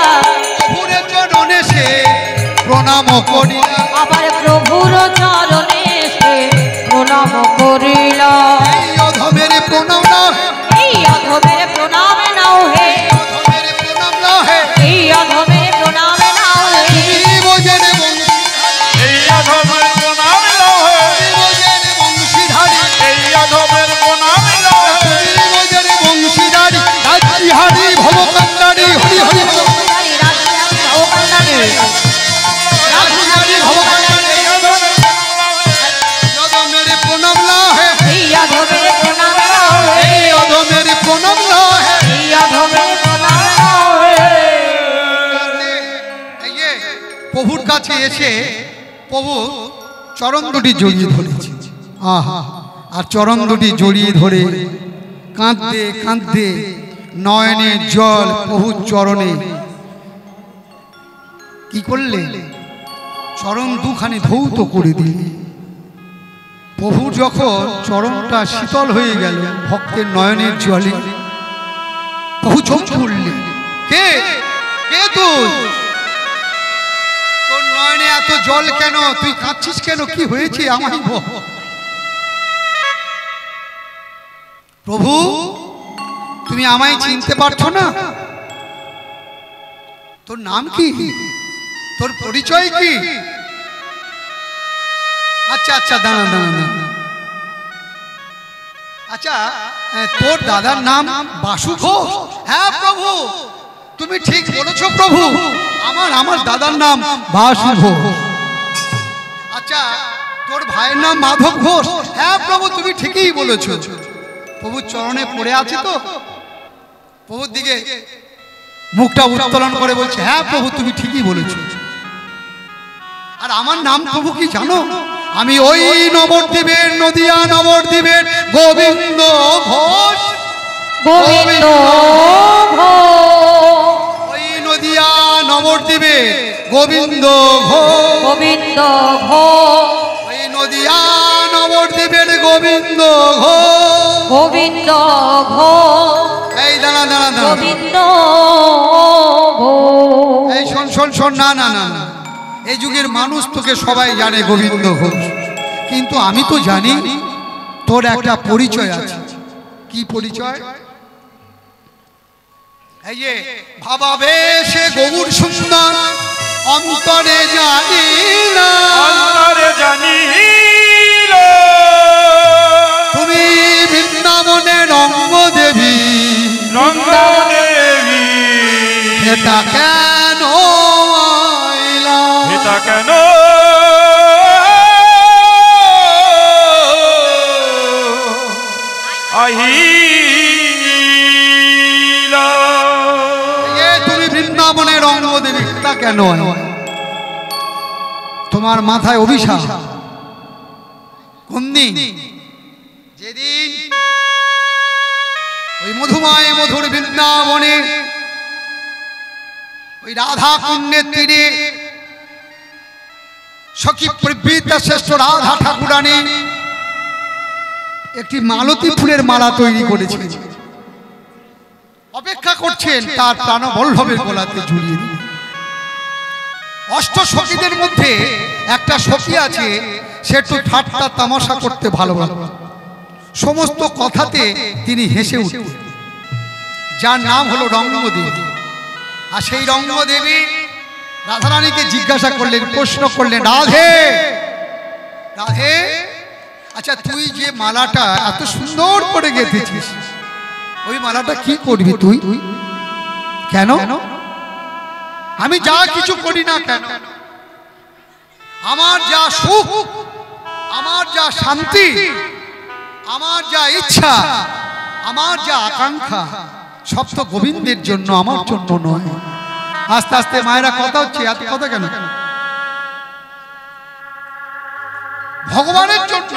প্রভুর চরণে সে প্রণাম করিলা আবার প্রভুর চরণে সে প্রণাম করিলা এই অধমের প্রণাম না এই অধমের প্রণাম নাও হে অধমের প্রণাম না হে এই অধমের প্রণাম নাও হে বোঝেন বংশী এই অধমের প্রণাম লহে বোঝেন বংশীধারী এই অধমের প্রণাম লহে বোঝেন বংশীধারী রাজবিহারী ভবকান্ডারী হরি হরি বল। হরি রাজবিহারী ভবকান্ডারী রাজবিহারী ভবকান্ডারী এই অধমের প্রণাম লহে অধমের প্রণাম না হে এই অধমের প্রণাম নাও হে এই অধমের প্রণাম না হে এই অধমের প্রণাম নাও হে এই যে প্রভুর কাছে এসে প্রভু চরণ দুটি জড়িয়ে ধরেছে আহা আর চরণ দুটি জড়িয়ে ধরে কাঁদতে কাঁদতে নয়নের জল প্রভুর চরণে কি করলে চরণ দুখানি ধৌত করে দিলে প্রভু যখন চরণটা শীতল হয়ে গেল ভক্তের নয়নের জলে প্রভু চমকে উঠলেন কে কে তুই তোর নয়নে এত জল কেন তুই কাঁদছিস কেন কি হয়েছে আমারই বল প্রভু তুমি আমায় চিনতে পারছো না তোর নাম কি তোর পরিচয় কি আচ্ছা আচ্ছা দাঁড়া দাঁড়া দাঁড়া আচ্ছা তোর দাদার নাম বাসু ঘোষ হ্যাঁ প্রভু তুমি ঠিক বলেছো প্রভু, আমার দাদার নাম বাসু ঘোষ। আচ্ছা, তোর ভাইয়ের নাম মাধব ঘোষ। হ্যাঁ প্রভু, তুমি ঠিকই বলেছো। প্রভু চরণে পড়ে আছে তো, প্রভুর দিকে মুখটা উত্তোলন করে বলছে, হ্যাঁ প্রভু তুমি ঠিকই বলেছো। আর আমার নাম প্রভু কি জানো? আমি ওই নবদ্বীপের, নদিয়া নবদ্বীপের গোবিন্দ ঘোষ। গোবিন্দ ঘোষ, ওই নদিয়া নবদ্বীপের গোবিন্দ ঘোষ। গোবিন্দ ঘোষ, ওই নদিয়া নবদ্বীপের গোবিন্দ ঘোষ। গোবিন্দ ঘোষ, এই দাঁড়া দাঁড়া দাঁড়া, গোবিন্দ ঘোষ। এই শোন শোন শোন, না না না না, এই যুগের মানুষ তোকে সবাই জানে গোবিন্দ ঘোষ, কিন্তু আমি তো জানি তোর একটা পরিচয় আছে। কি পরিচয়? এই যে ভাবা বেশে গৌর সুন্দর, অন্তরে জানি না, অন্তরে জানি তুমি বৃন্দাবনের রঙ্গ দেবী। রঙ্গদেবী, এটা কেন আইলা? এটা কেন আহিলা? তুমি বৃন্দাবনের রঙ্গ দেবী, এটা কেন আইলা? তোমার মাথায় অভিশাপ। কোন দিন? যেদিন ওই মধুময় মধুর বৃন্দাবনে ওই রাধা কুণ্ডের তীরে সখী প্রবৃত্তা শ্রেষ্ঠ রাধা ঠাকুরানী একটি মালতী ফুলের মালা তৈরি করেছেন, অপেক্ষা করছেন তার প্রাণবল্লভের গলাতে ঝুলিয়ে দিয়ে। অষ্ট সখীদের মধ্যে একটা সখী আছে, সে একটু ঠাট্টা তামাশা করতে ভালোবাসে, সমস্ত কথাতে তিনি হেসে উঠতেন, যার নাম হলো রঙ্গদেবী। আর সেই রঙ্গদেবী রাধারানীকে জিজ্ঞাসা করলেন, প্রশ্ন করলেন, রাধে রাধে, আচ্ছা তুই যে মালাটা এত সুন্দর করে গেঁথেছিস, ওই মালাটা কি করবি তুই? কেন? আমি যা কিছু করি না কেন, আমার যা সুখ, আমার যা শান্তি, আমার যা ইচ্ছা, আমার যা আকাঙ্ক্ষা, সব তো গোবিন্দের জন্য, আমার জন্য নয়। আস্তে আস্তে মায়েরা কথা হচ্ছে, এত কথা কেন? ভগবানের জন্য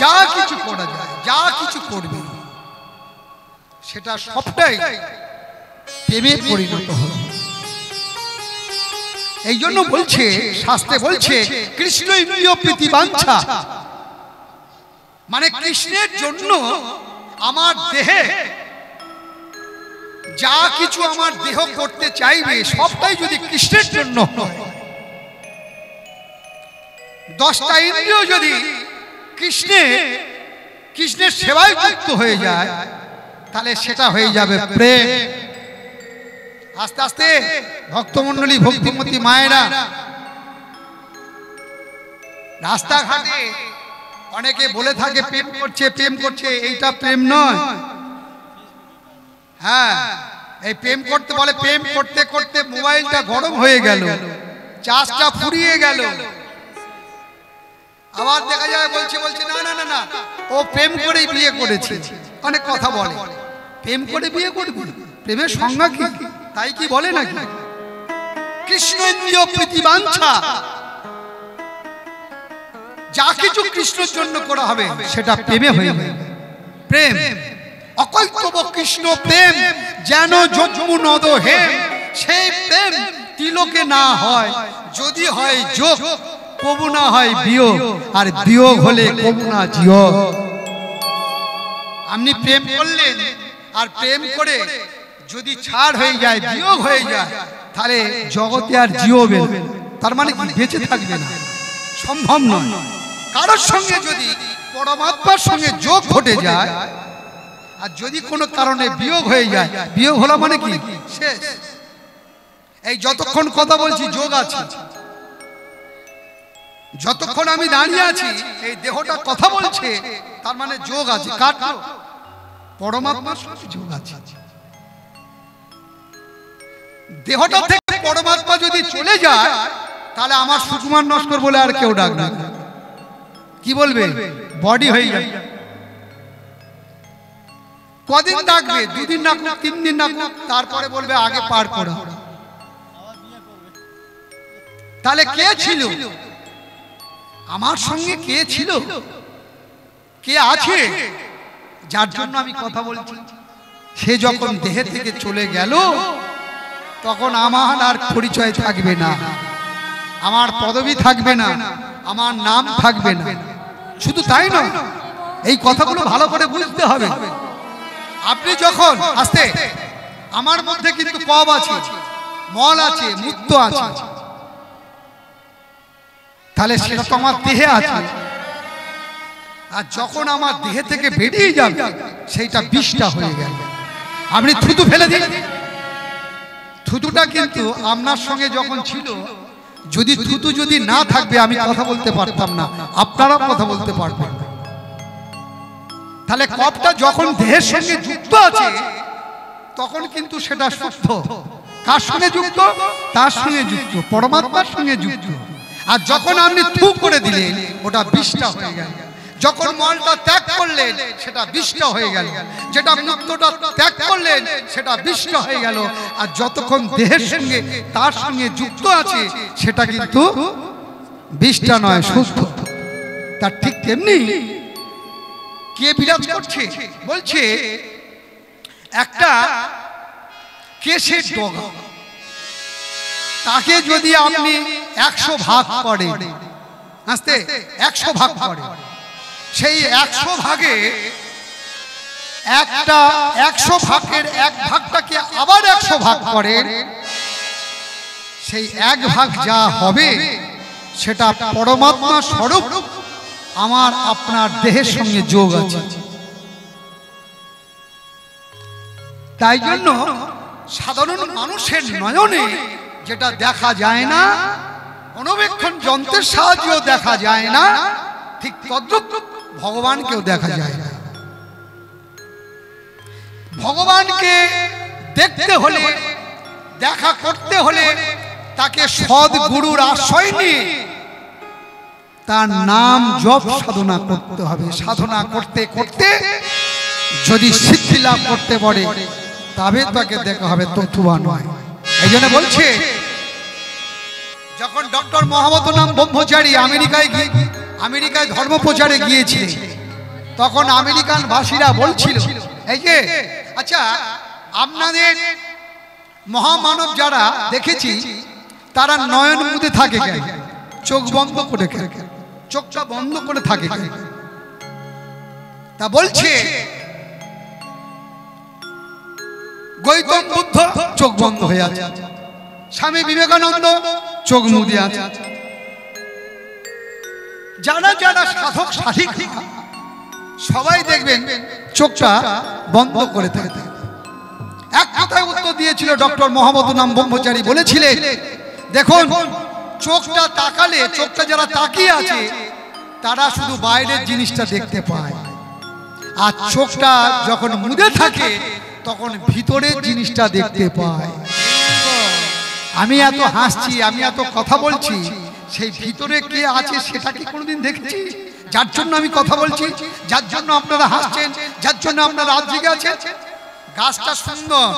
যা কিছু করা যায়, যা কিছু করবে, সেটা সবটাই প্রেমে পরিণত হবে। এই জন্য বলছে, শাস্ত্রে বলছে, কৃষ্ণ ইন্দ্রিয় প্রীতি বাঞ্ছা, মানে কৃষ্ণের জন্য আমার দেহে যা কিছু আমার দেহ করতে চাইবে, সবটাই যদি কৃষ্ণের জন্য হয়, 10টা ইন্দ্রিয় যদি কৃষ্ণের সেবায় যুক্ত হয়ে যায়, তাহলে সেটা হয়ে যাবে প্রেম। আস্তে আস্তে ভক্তমণ্ডলী, ভক্তিমতী মায়েরা, রাস্তাঘাটে অনেকে বলে থাকে প্রেম করছে, প্রেম করছে, এইটা প্রেম নয়। হ্যাঁ, এই প্রেম করতে বলে, প্রেম করতে করতে মোবাইলটা গরম হয়ে গেল, চার্জটা ফুরিয়ে গেল, আবার দেখা যায় বলছে না না না না, ও প্রেম করেই বিয়ে করেছে। অনেক কথা বলে, প্রেম করে বিয়ে করবে, প্রেমের সংজ্ঞা কি, তাই কি বলে নাকি? কৃষ্ণ ইন্দ্রিয় প্রীতি বাঞ্ছা, যা কিছু কৃষ্ণের জন্য করা হবে সেটা প্রেমে হয়ে যাবে। প্রেম অকৈতব কৃষ্ণ প্রেম, যেন যজ্ঞনদ হে, সেই প্রেম তিলকে না হয়, যদি হয় যোগ কবু না হয় বিয়োগ, আর বিয়োগ হলে কবু না জিয়োগ। আপনি প্রেম করলেন, আর প্রেম করে যদি ছাড় হয়ে যায়, বিয়োগ হয়ে যায়, তাহলে জগতে আর জিওবে, তার মানে কি বেঁচে থাকবে না, সম্ভব নয়। কারোর সঙ্গে যদি পরমাত্মার সঙ্গে যোগ ঘটে যায়, আর যদি কোনো কারণে বিয়োগ হয়ে যায়, বিয়োগ হলো মানে কি শেষ। এই যতক্ষণ কথা বলছি যোগ আছে, যতক্ষণ আমি দাঁড়িয়ে আছি এই দেহটা কথা বলছে, তার মানে যোগ আছে। কার? পরমাত্মার সঙ্গে যোগ আছে। দেহটা থেকে পরমাত্মা যদি চলে যায় তাহলে আমার সুকুমার নস্কর বলে আর কেউ ডাকবে না। কি বলবে? বডি হয়ে যাবে। কদিন ডাকবে? 2 দিন ডাকুক, 3 দিন ডাকুক, তারপরে বলবে আগে পার করো। তাহলে কে ছিল আমার সঙ্গে? কে ছিল? কে আছে যার জন্য আমি কথা বলছি? সে যখন দেহ থেকে চলে গেল তখন আমার আর পরিচয় থাকবে না, আমার পদবি থাকবে না, আমার নাম থাকবে না। শুধু তাই নয়, এই কথাগুলো ভালো করে বুঝতে হবে। আপনি যখন আস্তে, আমার মধ্যে কিন্তু কব আছে, মল আছে, মূত্র আছে, তাহলে সেটা তো আমার দেহে আছে। আর যখন আমার দেহ থেকে বেরিয়ে যাবে সেইটা বিষটা হয়ে গেল। আপনি থুতু ফেলে দিন, থুতুটা কিন্তু আপনার সঙ্গে যখন ছিল, যদি থুতু যদি না থাকবে আমি কথা বলতে পারতাম না, আপনারাও কথা বলতে পারবেন না। তাহলে কবটা যখন দেহের সঙ্গে যুক্ত আছে তখন কিন্তু সেটা শুদ্ধ। কার সঙ্গে যুক্ত? তার সঙ্গে যুক্ত, পরমাত্মার সঙ্গে যুক্ত। আর যখন আপনি থু করে দিলেন ওটা বিষটা হয়ে গেল। যখন মলটা ত্যাগ করলেন সেটা বিষটা হয়ে গেল। যেটা মূত্রটা ত্যাগ করলেন সেটা বিষটা হয়ে গেল। আর যতক্ষণ দেহের সঙ্গে তার সঙ্গে যুক্ত আছে সেটা কিন্তু বিষটা নয়, শুদ্ধ। তার ঠিক তেমনি কে বিরাজ করছে? বলছে একটা কেশের ডগা, তাকে যদি আপনি 100 ভাগ করেন, আস্তে 100 ভাগ করেন, সেই 100 ভাগে একটা 100 ভাগের 1 ভাগটাকে আবার 100 ভাগ করেন, সেই 1 ভাগ যা হবে সেটা পরমাত্মা স্বরূপ আমার আপনার দেহের সঙ্গে যোগ আছে। তাই জন্য সাধারণ মানুষের নয়নে যেটা দেখা যায় না, অনুবীক্ষণ যন্ত্রের সাহায্যেও দেখা যায় না, ঠিক তদ্রূপ ভগবানকেও দেখা যায় না। ভগবানকে দেখতে হলে, দেখা করতে হলে তাকে সদ্গুরুর আশ্রয় নিয়ে তার নাম জপ সাধনা করতে হবে। সাধনা করতে করতে যদি সিদ্ধি লাভ করতে পারে তবে তাকে দেখা হবে, তথুবা নয়। এই জন্য বলছে যখন ডক্টর মহামতনাম ব্রহ্মচারী আমেরিকায় ধর্ম প্রচারে গিয়েছিলেন, তখন আমেরিকান ভাষীরা বলছিল, এই যে আচ্ছা আপনাদের মহামানব যারা দেখেছি তারা নয়ন মুদে থাকে কেন? চোখ বন্ধ করে কেন? চোখটা বন্ধ করে থাকে কেন? তা বলছে গৌতম বুদ্ধ চোখ বন্ধ হয়ে আছে, স্বামী বিবেকানন্দ চোখ মুদে আছে, যারা যারা সাধক সাধিকা সবাই দেখবেন চোখটা বন্ধ করে থাকে। এক কথায় উত্তর দিয়েছিল ডক্টর মহামতনাম ব্রহ্মচারী, বলেছিলেন দেখুন চোখটা তাকালে, চোখটা যারা তাকিয়ে আছে তারা শুধু বাইরের জিনিসটা দেখতে পায়, আর চোখটা যখন মুদে থাকে তখন ভিতরের জিনিসটা দেখতে পায়। আমি এত হাসছি, আমি এত কথা বলছি, সেই ভিতরে কে আছে সেটা কি কোনোদিন দেখেছি? যার জন্য আমি কথা বলছি, যার জন্য আপনারা হাসছেন, যার জন্য আপনারা রাত জেগে আছেন। গাছটা সুন্দর,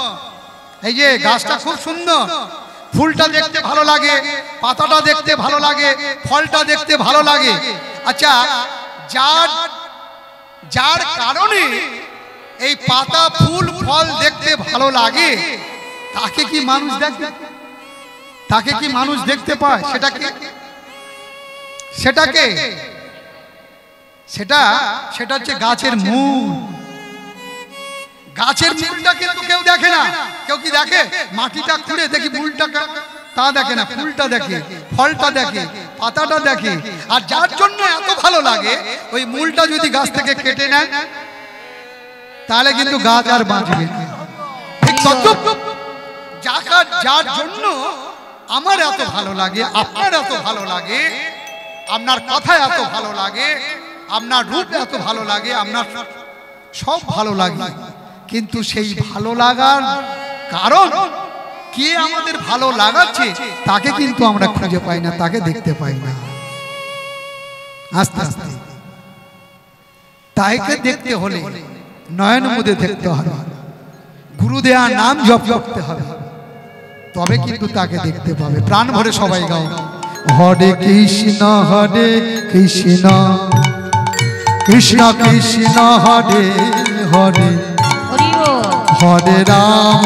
এই যে গাছটা খুব সুন্দর, ফুলটা দেখতে ভালো লাগে, পাতাটা দেখতে ভালো লাগে, ফলটা দেখতে ভালো লাগে। আচ্ছা যার কারণে এই পাতা ফুল ফল দেখতে ভালো লাগে তাকে কি মানুষ দেখে? তাকে কি মানুষ দেখতে পায়? সেটাকে সেটা হচ্ছে গাছের মূল। গাছের মূলটা কিন্তু কেউ দেখে না। কেউ কি দেখে? মাটিটা খুঁড়ে দেখি মূলটা, তা দেখে না। ফুলটা দেখে, ফলটা দেখে, পাতাটা দেখে। আর যার জন্য এত ভালো লাগে ওই মূলটা যদি গাছ থেকে কেটে নেয় তাহলে কিন্তু গাছ আর বাঁচবে না। ঠিক যার জন্য আমার এত ভালো লাগে, আপনার এত ভালো লাগে, আপনার কথা এত ভালো লাগে, আপনার রূপ এত ভালো লাগে, আপনার সব ভালো লাগে, কিন্তু সেই ভালো লাগার কারণ কে আমাদের ভালো লাগাচ্ছে তাকে কিন্তু আমরা খুঁজে পাই না, তাকে দেখতে পাই না। আস্তে আস্তে তাকে দেখতে হলে নয়ন মুদে দেখতে হবে, গুরু দেয়া নাম জপ করতে হবে, তবে কিন্তু তাকে দেখতে পাবে। প্রাণ ভরে সবাই গাও, হরে কৃষ্ণ কৃষ্ণ কৃষ্ণ হরে হরে হরে রাম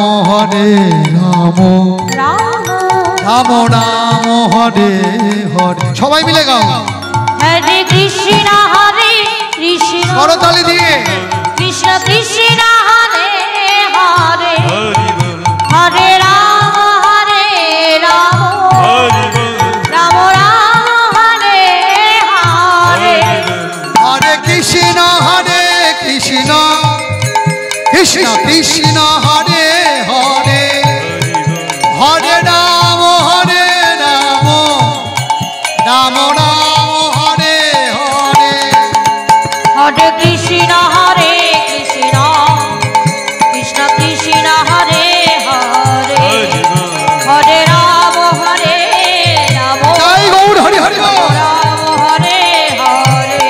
রাম রাম হরে হরে। সবাই মিলে গাও, হরে কৃষ্ণ কৃষ্ণ করতালি দিয়ে, কৃষ্ণ কৃষ্ণ হরে হরে হরে রাম রাম রাম হরে হরে। হরে কৃষ্ণ কৃষ্ণ কৃষ্ণ কৃষ্ণ হরে হরে হরে রাম রাম রাম হরে হরে। হরে কৃষ্ণ কৃষ্ণ কৃষ্ণ কৃষ্ণ হরে হরে হরে রাম রাম জয় গৌর হরি হরি বল। রাম হরে হরে।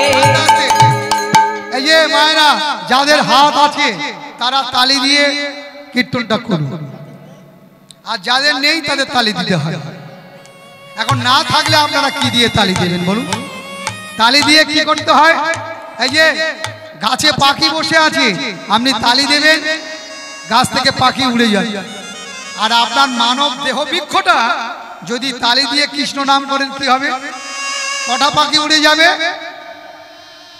এই যে মায়েরা যাদের হাত আছে তারা তালি দিয়ে কীর্তনটা করুন, আর যাদের নেই তাদের তালি দিতে হয়। এখন না থাকলে আপনারা কি দিয়ে তালি দেবেন বলুন? তালি দিয়ে কি করতে হয়? এই যে গাছে পাখি বসে আছে, আপনি তালি দেবেন, গাছ থেকে পাখি উড়ে যায়। আর আপনার মানব দেহ বৃক্ষটা যদি তালি দিয়ে কৃষ্ণ নাম করেন কি হবে? কটা পাখি উড়ে যাবে?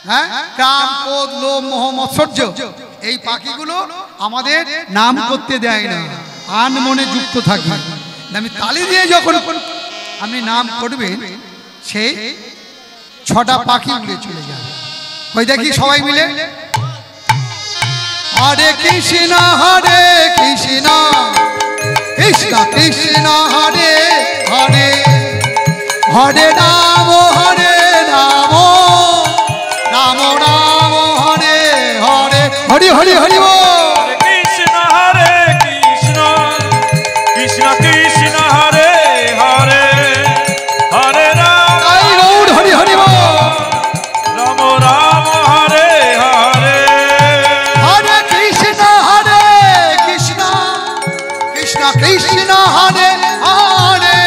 হ্যাঁ, কাম ক্রোধ লোভ মোহ মৎসর্য, এই পাখিগুলো আমাদের নাম করতে দেয় না, আন মনে যুক্ত থাকে। আমি তালি দিয়ে যখন আপনি নাম করবেন, সেই 6টা পাখি উড়ে চলে যাবে। ওই দেখি সবাই মিলে, হরে কৃষ্ণ কৃষ্ণ কৃষ্ণ হরে হরে হরে রাম রাম রাম হরে হরে। হরি হরি হরি বল। কৃষ্ণ কৃষ্ণ কৃষ্ণ হরে হরে হরে রাম জয় গৌর হরি হরি বল। রাম রাম হরে হরে হরে কৃষ্ণ কৃষ্ণ কৃষ্ণ কৃষ্ণ হরে হরে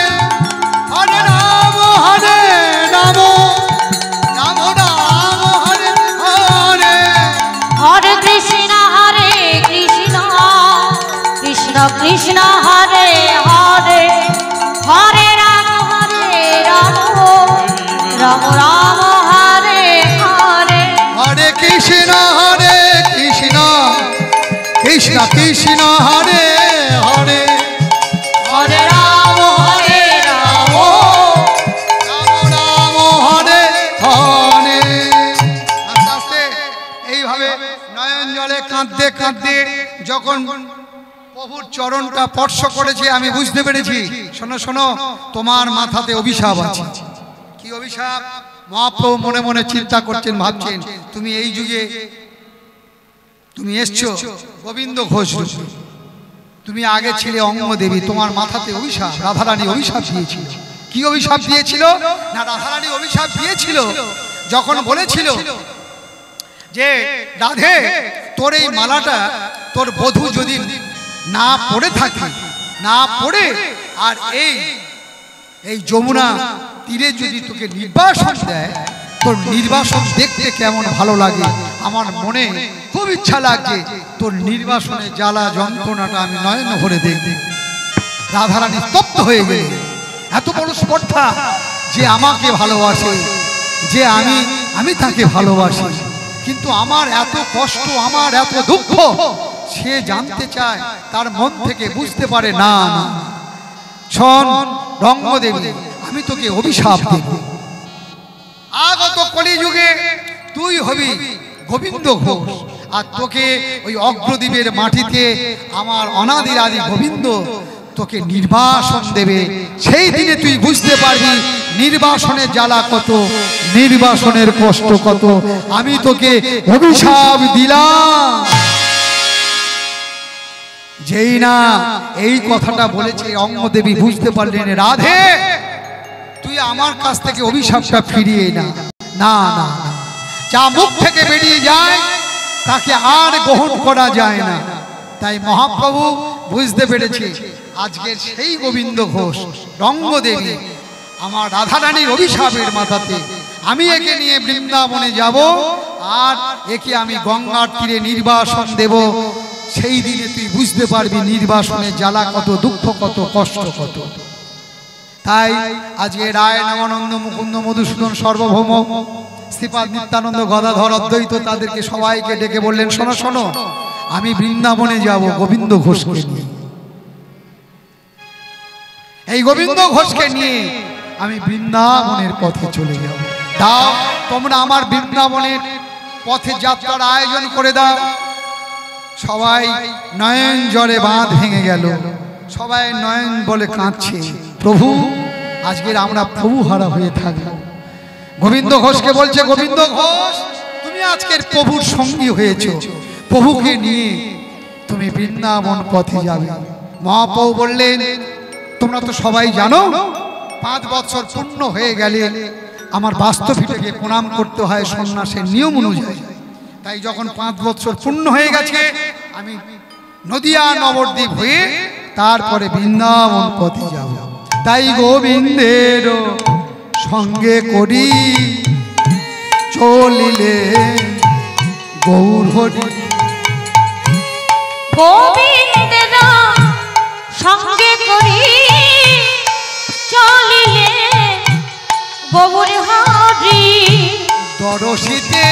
হরে রাম রাম রাম রাম হরে হরে। হরে কৃষ্ণ কৃষ্ণ কৃষ্ণ কৃষ্ণ হরে হরে হরে রাম রাম রাম হরে হরে। হরে কৃষ্ণ কৃষ্ণ কৃষ্ণ কৃষ্ণ হরে হরে হরে রাম রাম রাম হরে হরে। আস্তে আস্তে এইভাবে নয়ন জলে কাঁদতে কাঁদতে যখন প্রভুর চরণটা স্পর্শ করেছে, আমি বুঝতে পেরেছি। শোনো শোনো, তোমার মাথাতে অভিশাপ আছে। কি অভিশাপ? মহাপ্রভু মনে মনে চিন্তা করছেন, ভাবছেন, তুমি এই যুগে তুমি এসছো গোবিন্দ ঘোষ রূপে, তুমি আগে ছিলে অঙ্গদেবী, তোমার মাথাতে অভিশাপ। রাধারানী অভিশাপ দিয়েছিল। কি অভিশাপ দিয়েছিল? না, রাধারানী অভিশাপ দিয়েছিল যখন বলেছিল যে রাধে, তোর এই মালাটা তোর বধূ যদি না পড়ে থাকে, না পড়ে, আর এই যমুনা তীরে যদি তোকে নির্বাসন দেয়, তোর নির্বাসন দেখতে কেমন ভালো লাগে, আমার মনে খুব ইচ্ছা লাগছে তোর নির্বাসনে জ্বালা যন্ত্রণাটা আমি নয়ন ভরে দেখব। রাধারানী স্তব্ধ হয়ে গেল। এত বড় স্পর্ধা যে আমাকে ভালোবাসে, যে আমি তাকে ভালোবাসি, কিন্তু আমার এত কষ্ট, আমার এত দুঃখ সে জানতে চায়, তার মন থেকে বুঝতে পারে না। শোন রঙ্গদেবী, আমি তোকে অভিশাপ দেব। আগত কলিযুগে তুই হবি গোবিন্দ ঘোষ, আর তোকে ওই অগ্রদ্বীপের মাটিতে আমার অনাদির আদি গোবিন্দ তোকে নির্বাসন দেবে। সেই দিনে তুই বুঝতে পারবি নির্বাসনের জ্বালা কত, নির্বাসনের কষ্ট কত। আমি তোকে অভিশাপ দিলাম। যেই না এই কথাটা বলেছে অঙ্গদেবী বুঝতে পারলেন রাধে তুই আমার কাছ থেকে অভিশাপটা ফিরিয়ে না, না না না, যা মুখ থেকে বেরিয়ে যায় তাকে আর গ্রহণ করা যায় না। তাই মহাপ্রভু বুঝতে পেরেছে আজকের সেই গোবিন্দ ঘোষ রঙ্গদেবী আমার রাধারানীর অভিশাপের মাথাতে, আমি একে নিয়ে বৃন্দাবনে যাব আর একে আমি গঙ্গার তীরে নির্বাসন দেব। সেই দিনে তুই বুঝতে পারবি নির্বাসনের জ্বালা কত, দুঃখ কত, কষ্ট কত। তাই আজকে রায় নামানন্দ মুকুন্দ মধুসূদন সর্বভৌম শ্রীপাদ নিত্যানন্দ গদাধর অদ্বৈত তাদেরকে সবাইকে ডেকে বললেন শোনো শোনো, আমি বৃন্দাবনে যাব গোবিন্দ ঘোষকে নিয়ে। এই গোবিন্দ ঘোষকে নিয়ে আমি বৃন্দাবনের পথে চলে যাব। দাও তোমরা আমার বৃন্দাবনের পথে যাত্রার আয়োজন করে দাও। সবাই নয়ন জলে বাঁধ ভেঙে গেল, সবাই নয়ন বলে কাঁদছে, প্রভু আজকের আমরা প্রভু হারা হয়ে থাকবো। গোবিন্দ ঘোষকে বলছে, গোবিন্দ ঘোষ তুমি আজকের প্রভুর সঙ্গী হয়েছো, প্রভুকে নিয়ে তুমি বৃন্দাবন পথে যাবে। মহাপ্রভু বললেন তোমরা তো সবাই জানো 5 বছর পূর্ণ হয়ে গেলে আমার বাস্তবিককে প্রণাম করতে হয় সন্ন্যাসের নিয়ম অনুযায়ী। তাই যখন 5 বছর পূর্ণ হয়ে গেছে আমি নদিয়া নবদ্বীপ হয়ে তারপরে বৃন্দাবন পথে যাব। তাই গোবিন্দের সঙ্গে করি চলিলে গৌর হরি। গোবিন্দের সঙ্গে করি চলিলে গৌর হরি। দরশিতে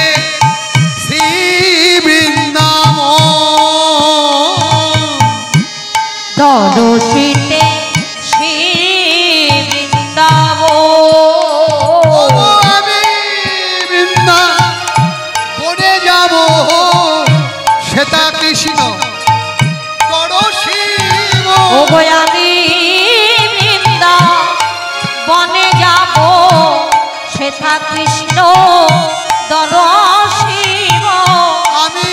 শ্রী বৃন্দাবন, দরশিতে শ্রী বৃন্দাবন। আমি বৃন্দাবনে যাব শ্বেতা কৃষ্ণ দরশিব। ওগো আমি বৃন্দাবনে যাব শ্বেতা কৃষ্ণ দরশিব। আমি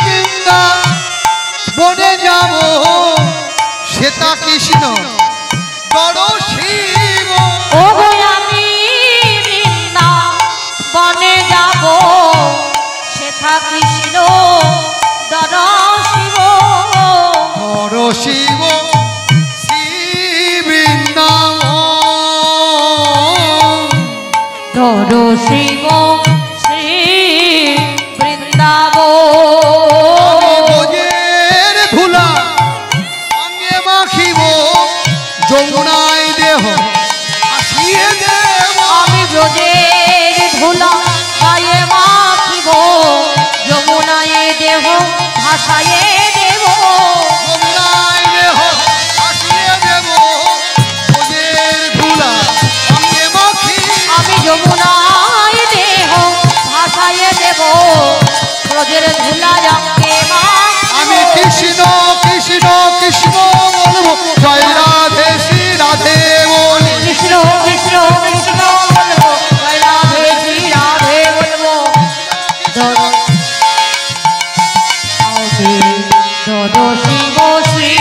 বৃন্দাবনে যাব শ্বেতা কৃষ্ণ দরশিব। ওগো আমি বৃন্দাবনে যাব শ্বেতা কৃষ্ণ দরশিব। দরশিব শ্রী বৃন্দাবন, দরশিব শ্রী বৃন্দাবন। ব্রজের ধুলা অঙ্গে মাখিব যমুনায় দেহ আসিয়ে দেব। আমি ব্রজের ধুলা গায়ে মাখিব যমুনায় দেহ ভাসায়ে দেব। যমুনায় দেহ আসিয়ে দেব, ব্রজের ধুলা অঙ্গে মাখি। আমি যমুনায় দেহ ভাসায়ে দেব ব্রজের ধুলা অঙ্গে আমি কৃষ্ণ কৃষ্ণ কৃষ্ণ বলবো, জয় রাধে শ্রী রাধে বলি। কৃষ্ণ কৃষ্ণ কৃষ্ণ বলবো, জয় রাধে শ্রী রাধে বলবো। দরশিব শ্রী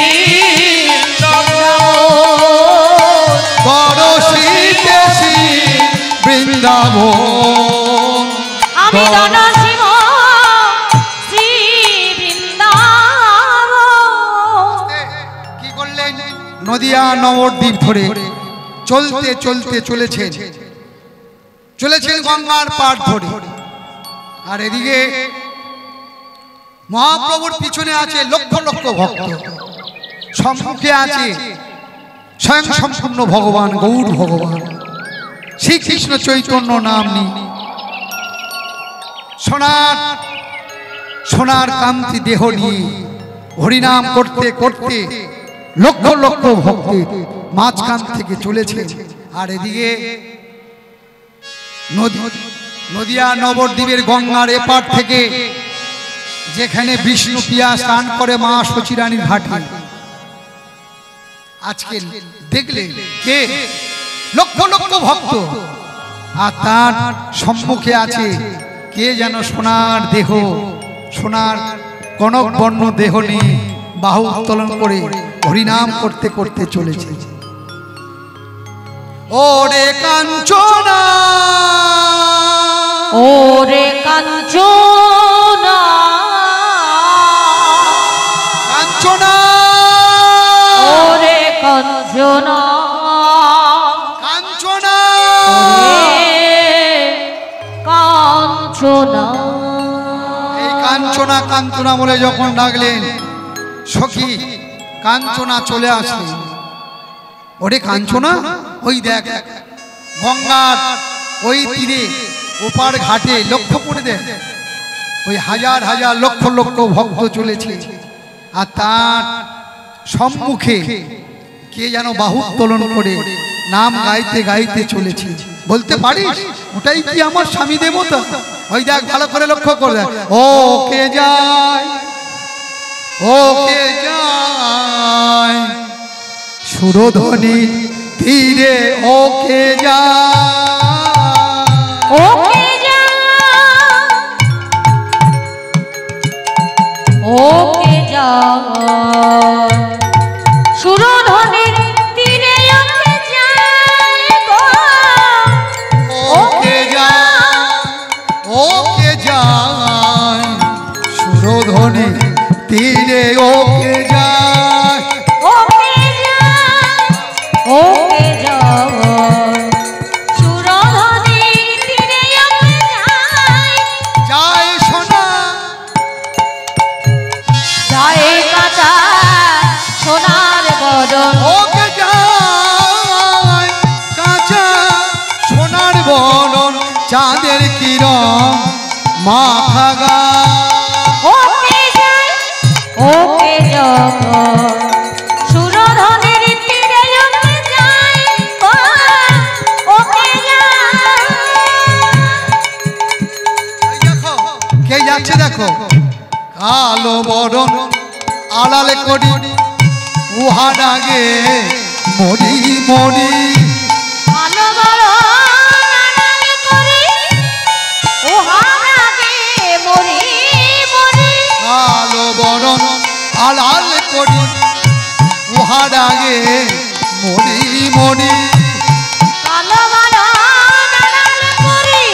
দরশিতে শ্রী বৃন্দাবন, আমি দরশিব শ্রী বৃন্দাবন। কি করলেন? নদিয়া নবদ্বীপ ধরে চলতে চলতে চলেছেন গঙ্গার পাড় ধরে। আর এদিকে মহাপ্রভুর পিছনে আছে লক্ষ লক্ষ ভক্ত, সম্মুখে আছে স্বয়ং সম্পূর্ণ ভগবান গৌর ভগবান শ্রীকৃষ্ণ চৈতন্য নাম নিয়ে সোনার কান্তি দেহ নিয়ে হরিনাম করতে করতে লক্ষ লক্ষ ভক্তের মাঝখান থেকে চলেছে। আর এদিকে নদিয়া নবদ্বীপের গঙ্গার এপার থেকে যেখানে বিষ্ণু প্রিয়া স্নান করে মা শচীরানীর ঘাটে আজকে দেখলে কে? লক্ষ লক্ষ ভক্ত। আর তার সম্মুখে আছে কে যেন সোনার দেহ, সোনার কনক বর্ণ দেহ নিয়ে বাহু উত্তোলন করে হরিনাম করতে করতে চলেছে। ওরে কাঞ্চনা, ওরে কাঞ্চনা, কাঞ্চনা, ওরে কাঞ্চনা, কাঞ্চনা, কাঞ্চনা। এই কাঞ্চনা কাঞ্চনা বলে যখন ডাকলেন, সখী কাঞ্চনা চলে আসলেন। ওরে কাঞ্চনা, ওই দেখ গঙ্গার ওই তীরে ওপার ঘাটে লক্ষ্য করে দেখ, ওই হাজার হাজার লক্ষ লক্ষ ভক্ত চলেছে, আর তার সম্মুখে কে যেন বাহু উত্তোলন করে নাম গাইতে গাইতে চলেছে। বলতে পারিস ওটাই কি আমার স্বামী দেবতা? ওই দেখ, ভালো করে লক্ষ্য করে দেখ, ও কে যায়, ও কে যায় সুরধ্বনি তীরে, ও কে যায়, ওকে যা, ওকে যা সুরধ্বনির তীরে, ওকে যায় গো, ওকে যায়, ওকে যায় সুরধ্বনি তীরে, ওকে যায়, ওকে যা, ওকে যা সুরধ্বনির তীরে, ওকে যায়, যায় সোনা, যায় কাঁচা সোনার বদন, ওকে যায় কাঁচা সোনার বলন, চাঁদের কিরণ মাথা গা, ওকে যায়, ওকে যায় সুরধ্বনির তীরে, ওকে যায় গো, ওকে যায়। এই দেখো কে যাচ্ছে, দেখো কালো বরণ আড়ালে করি, উহার আগে মরি মরি, ভালো বড় নানাল করি, উহার আগে মরি মরি, কালো বরণ আড়াল করি, উহার আগে মরি মরি, ভালো বড় নানাল করি,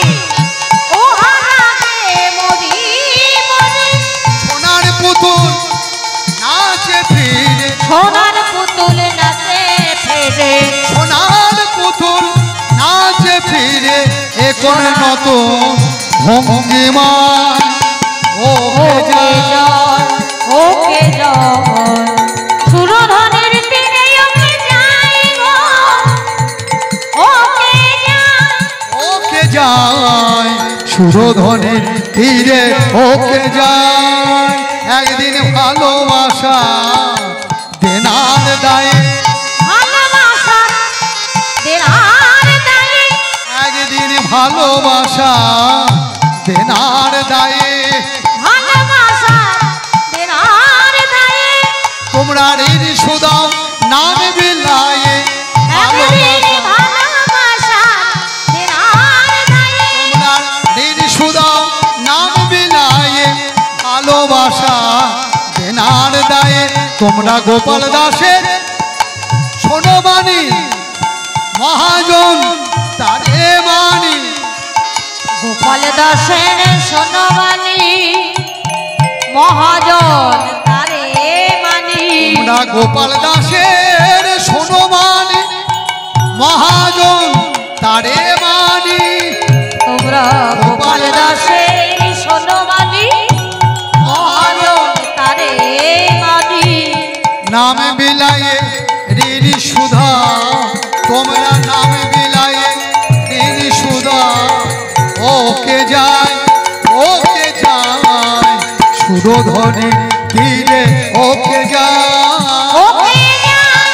উহার আগে মরি মরি, সোনার পুতুল নাচে ফিরে, সোনার পুতুল নাচে ফেরে, সোনার পুতুল নাচে ফিরে, এখন নতুন ভঙ্গিমা, ওকে ওকে যায়, যায়, ওকে যায় সুরধ্বনির তীরে, ওকে যায় গো, ওকে যায়, ওকে যায় সুরধ্বনির তীরে, ওকে যায় একদিন ভালোবাসা দেনার দায়ে, ভালোবাসা দেনার দায়ে, একদিন ভালোবাসা দেনার দায়ে, ভালোবাসা দেনার দায়ে, তোমরা ঋণ সুদাও নাম বিলায়ে, একদিন ভালোবাসা দেনার দায়ে, তোমরা ঋণ সুদাও নাম বিলায়ে, ভালোবাসা দেনার দায়ে, তোমরা গোপাল দাসের শোনো বাণী, মহাজন তারে মানি, গোপাল দাসের সোনবাণী, মহাজন তারে মানি, তোমরা গোপাল দাসের শোনো বাণী, মহাজন তারে মানি, তোমরা গোপাল দাসের সোনবাণী, মহাজন তারে মানি, নাম বিলায়ে ঋণ সুধা, তোমরা নাম বিলায়ে ঋণ সুধা, ওকে যায়, ওকে যায় সুরধ্বনি তীরে, ওকে যায়, ওকে যায়,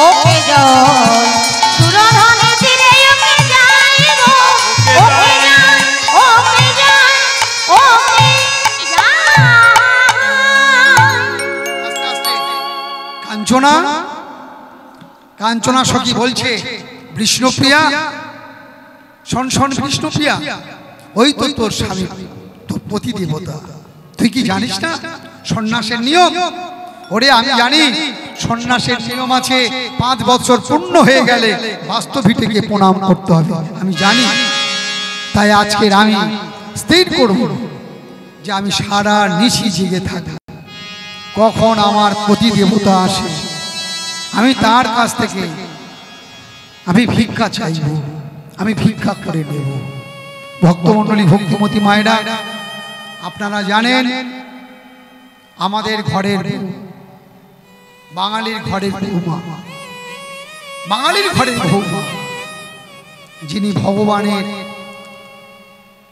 ওকে যায় সুরধ্বনি তীরে, ওকে যায় গো, ওকে যায়, ওকে যায়, ওকে যায়। কাঞ্চনা, কাঞ্চনা সখী বলছে, বিষ্ণুপ্রিয়া শোন শোন বিষ্ণুপ্রিয়া, ওই তো তোর স্বামী, তোর পতি দেবতা, তুই কি জানিস না সন্ন্যাসের নিয়ম? ওরে আমি জানি সন্ন্যাসের নিয়ম আছে 5 বছর পূর্ণ হয়ে গেলে বাস্তবিককে প্রণাম করতে হবে, আমি জানি। তাই আজকের আমি স্থির করব যে আমি সারা নিশি জেগে থাকি, কখন আমার পতি দেবতা আসে আমি তার কাছ থেকে আমি ভিক্ষা চাইব, আমি ভিক্ষা করে নেব। ভক্তমণ্ডলী, ভক্তিমতী মায়েরা, আপনারা জানেন আমাদের ঘরের বাঙালির ঘরের বৌমা, বাঙালির ঘরের বৌমা, যিনি ভগবানের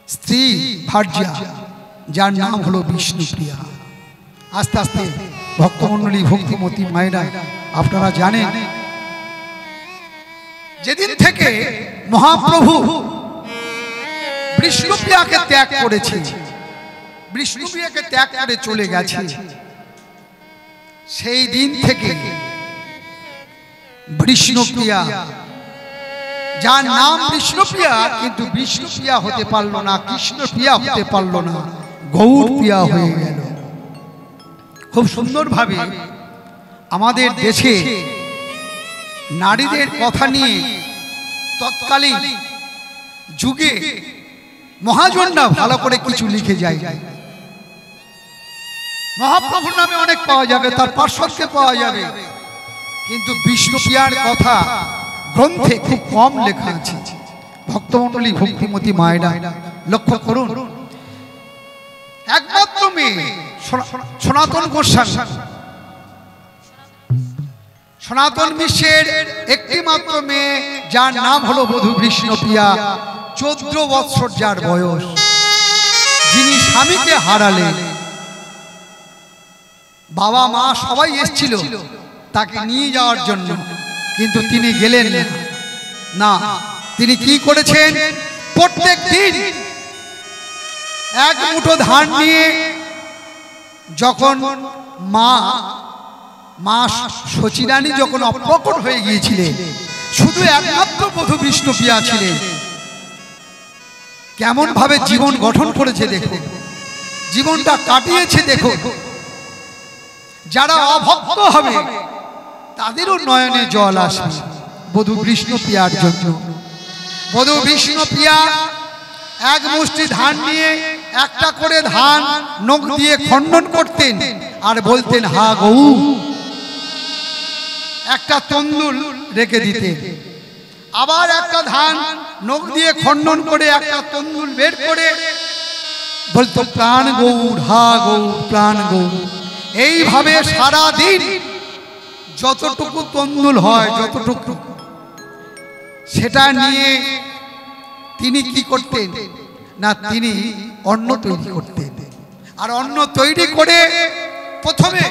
স্ত্রী ভার্যা, যার নাম হলো বিষ্ণুপ্রিয়া। আস্তে আস্তে ভক্তমণ্ডলী, ভক্তিমতী মায়েরা, আপনারা জানেন যেদিন থেকে মহাপ্রভু বিষ্ণুপ্রিয়াকে ত্যাগ করেছে, বিষ্ণুপ্রিয়াকে ত্যাগ করে চলে গেছে, সেই দিন থেকে বিষ্ণুপ্রিয়া, যার নাম বিষ্ণুপ্রিয়া, কিন্তু বিষ্ণুপ্রিয়া হতে পারল না, কৃষ্ণপ্রিয়া হতে পারল না, গৌরপ্রিয়া হয়ে গেল। খুব সুন্দরভাবে আমাদের দেশে নারীদের কথা নিয়ে তৎকালীন যুগে মহাজনরা ভালো করে কিছু লিখে যায়। মহাপ্রভুর নামে অনেক পাওয়া যাবে, তার পার্শ্বকে পাওয়া যাবে, কিন্তু বিষ্ণুপ্রিয়ার কথা গ্রন্থে খুব কম লেখা আছে। ভক্তমণ্ডলী, ভক্তিমতী মায়েরা লক্ষ্য করুন, একমাত্র মেয়ে সনাতন গোস্বামী, সনাতন মিশ্রের একটি মাত্র মেয়ে, যার নাম হলো বধূ বিষ্ণুপ্রিয়া, 14 বৎসর যার বয়স, যিনি স্বামীকে হারালেন। বাবা মা সবাই এসেছিল তাকে নিয়ে যাওয়ার জন্য, কিন্তু তিনি গেলেন না। তিনি কি করেছেন? প্রত্যেক দিন এক মুঠো ধান নিয়ে, যখন মা সচিরানী যখন অপ্রকট হয়ে গিয়েছিলেন, শুধু একমাত্র বধূ বিষ্ণুপ্রিয়া ছিলেন। কেমন ভাবে জীবন গঠন করেছে দেখুন, জীবনটা কাটিয়েছে দেখুন। যারা অভক্ত হবে তাদেরও নয়নে জল আসবে বধূ বিষ্ণুপ্রিয়ার জন্য। বধূ বিষ্ণুপ্রিয়া এক মুষ্টি ধান নিয়ে একটা করে ধান নখ দিয়ে খণ্ডন করতেন আর বলতেন, হা গৌ। একটা তন্দুল রেখে দিতেন, আবার একটা ধান নখ দিয়ে খণ্ডন করে একটা তন্দুল বের করে বলতো, প্রাণ গৌর, হা গৌর, প্রাণ গৌর। এইভাবে সারা দিন যতটুকু তন্দুল হয়, যতটুকু, সেটা নিয়ে তিনি কি করতেন না, তিনি অন্ন তৈরি করতেন। আর অন্ন তৈরি করে প্রথমে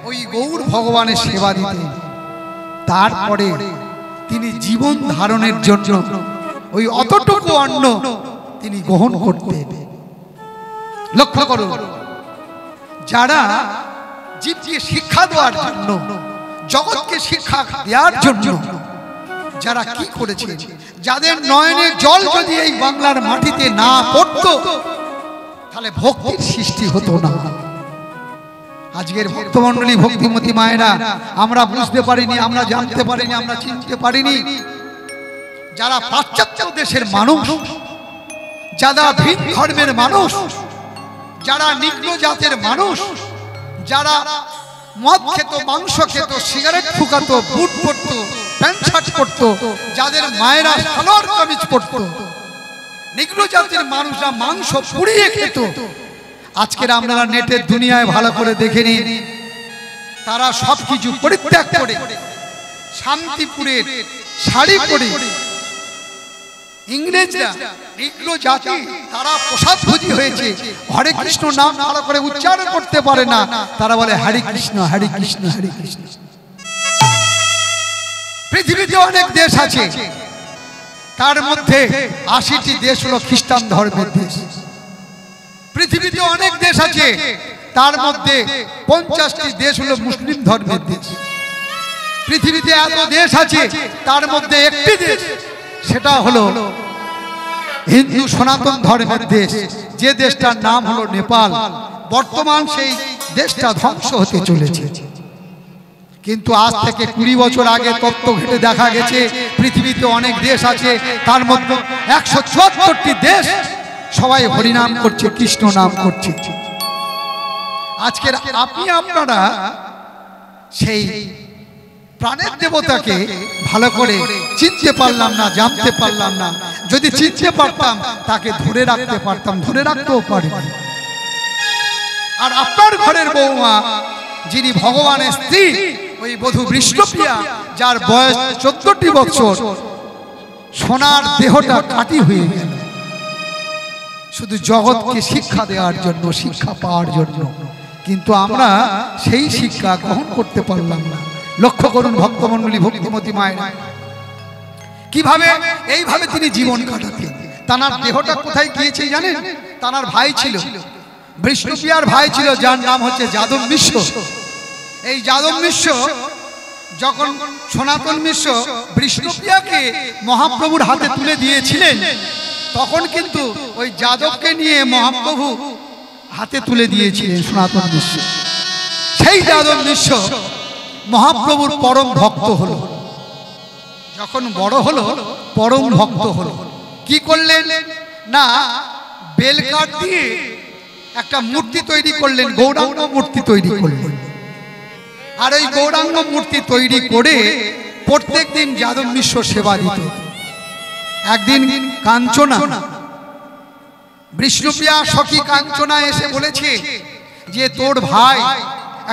ওই গৌর ভগবানের সেবা দিতেন, তারপরে তিনি জীবন ধারণের জন্য ওই অতটুকু অন্ন তিনি গ্রহণ করতেন। লক্ষ্য করুন, যারা জীবকে শিক্ষা দেওয়ার জন্য, জগৎকে শিক্ষা দেওয়ার জন্য যারা কি করেছে, যাদের নয়নের জল যদি এই বাংলার মাটিতে না পড়তো, তাহলে ভক্তির সৃষ্টি হতো না। আজকের ভক্তমণ্ডলী, ভক্তিমতী মায়েরা, আমরা বুঝতে পারিনি, আমরা জানতে পারিনি, আমরা চিনতে পারিনি। যারা পাশ্চাত্য দেশের মানুষ, যারা ভিন ধর্মের মানুষ, যারা নিম্ন জাতের মানুষ, যারা মদ খেত, মাংস খেত, সিগারেট ফুকাতো, বুট পরতো, প্যান্ট শার্ট পরতো, যাদের মায়েরা সালোয়ার কামিজ পরতো, নিম্ন জাতের মানুষরা মাংস পুড়িয়ে খেত। আজকের আপনারা নেটের দুনিয়ায় ভালো করে দেখে নিন, তারা সবকিছু পরিত্যাগ করে শান্তিপুরের শাড়ি পরে, ইংরেজরা নিম্ন জাতি, তারা প্রসাদভোজী হয়েছে, হরে কৃষ্ণ নাম ভালো করে উচ্চারণ করতে পারে না, তারা বলে হরে কৃষ্ণ, হরে কৃষ্ণ, হরে কৃষ্ণ। পৃথিবীতে অনেক দেশ আছে, তার মধ্যে 80টি দেশ হলো খ্রিস্টান ধর্মের দেশ। পৃথিবীতে অনেক দেশ আছে, তার মধ্যে 50টি দেশ হলো মুসলিম ধর্মের দেশ। পৃথিবীতে এত দেশ আছে, তার মধ্যে একটি দেশ, সেটা হলো হিন্দু সনাতন ধর্মের দেশ, যে দেশটার নাম হলো নেপাল। বর্তমান সেই দেশটা ধ্বংস হতে চলেছে। কিন্তু আজ থেকে 20 বছর আগে তত্ত্ব ঘেটে দেখা গেছে পৃথিবীতে অনেক দেশ আছে, তার মধ্যে 174টি দেশ সবাই হরিনাম করছে, কৃষ্ণ নাম করছে। আজকের আপনি আপনারা সেই প্রাণের দেবতাকে ভালো করে চিনতে পারলাম না, জানতে পারলাম না। যদি চিনতে পারতাম তাকে ধরে রাখতে পারতাম, ধরে রাখতেও পারি। আর আপনার ঘরের বৌমা যিনি ভগবানের স্ত্রী, ওই বধূ বিষ্ণুপ্রিয়া, যার বয়স 14টি বছর, সোনার দেহটা কাটি হয়ে গেল শুধু জগৎকে শিক্ষা দেওয়ার জন্য, শিক্ষা পাওয়ার জন্য। কিন্তু আমরা সেই শিক্ষা গ্রহণ করতে পারলাম না। লক্ষ্য করুন ভক্তমণ্ডলী, ভক্তিমতী মায়েরা কিভাবে এইভাবে তিনি জীবন কাটাতেন। তার দেহটা কোথায় গিয়েছে জানেন? তার ভাই ছিল, বিষ্ণুপ্রিয়ার ভাই ছিল, যার নাম হচ্ছে যাদব মিশ্র। এই যাদব মিশ্র যখন সনাতন মিশ্র বিষ্ণুপ্রিয়াকে মহাপ্রভুর হাতে তুলে দিয়েছিলেন, তখন কিন্তু ওই যাদবকে নিয়ে মহাপ্রভু হাতে তুলে দিয়েছিলেন সনাতন মিশ্র। সেই যাদব মিশ্র মহাপ্রভুর পরম ভক্ত হলো। যখন বড় হলো পরম ভক্ত হলো, কি করলেন না, বেলকাঠ দিয়ে একটা মূর্তি তৈরি করলেন, গৌরাঙ্গ মূর্তি তৈরি করলেন। আর ওই গৌরাঙ্গ মূর্তি তৈরি করে প্রত্যেক দিন যাদব মিশ্র সেবা দিত। একদিন কাঞ্চনা, বিষ্ণুপ্রিয়া সখী কাঞ্চনা এসে বলেছে যে তোর ভাই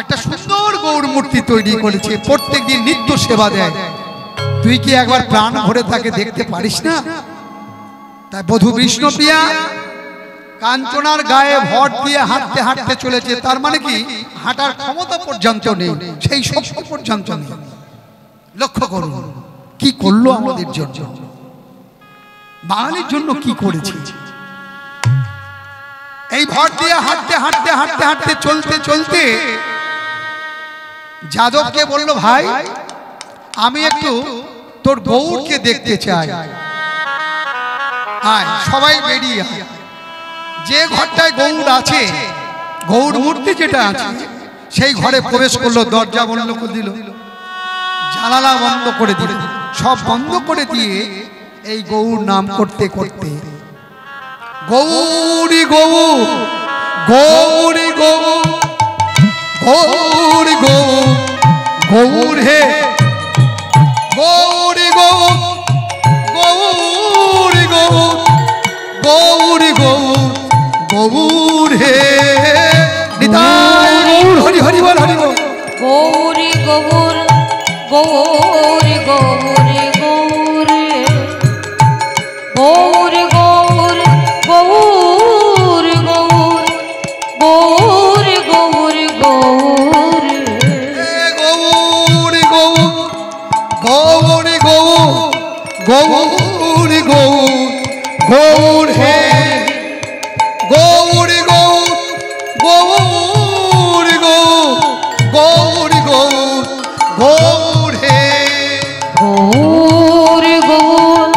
একটা সুন্দর গৌর মূর্তি তৈরি করেছে, প্রত্যেক দিন নিত্য সেবা দেয়, তুই কি একবার প্রাণ ভরে তাকে দেখতে পারিস না? তাই বধূ বিষ্ণুপ্রিয়া কাঞ্চনার গায়ে ভর দিয়ে হাঁটতে হাঁটতে চলেছে। তার মানে কি, হাঁটার ক্ষমতা পর্যন্ত নেই, সেই শক্তি পর্যন্ত নেই। লক্ষ্য করুন কি করলো আমাদের জন্য, বাঙালির জন্য কি করেছে। এই ভর দিয়ে হাঁটতে হাঁটতে হাঁটতে হাঁটতে চলতে চলতে যাদবকে বলল, ভাই আমি একটু তোর গৌরকে দেখতে চাই, আয় সবাই বেরিয়ে আয়। যে ঘরটায় গৌর আছে, গৌর মূর্তি যেটা আছে, সেই ঘরে প্রবেশ করলো। দরজা বন্ধ করে দিল, জানালা বন্ধ করে দিল, সব বন্ধ করে দিয়ে এই গৌর নাম করতে করতে গৌরী গৌর গৌরী গৌর গৌরী গৌর গৌর হে গৌরী গৌর গৌরী গৌর গৌরী গৌর গৌর হে নিতাই গৌর, হরি হরি বল, হরি বল। গৌরী গৌর গৌরী গৌরী গৌরী গৌরী গৌর গৌরী গৌর গৌরী গৌরী গৌরী গৌরী গৌর গৌরী গৌর গৌরী গৌর গৌর হে গৌরী গৌর গৌরী গৌর গৌরী গৌর গৌর হে গৌরী গৌর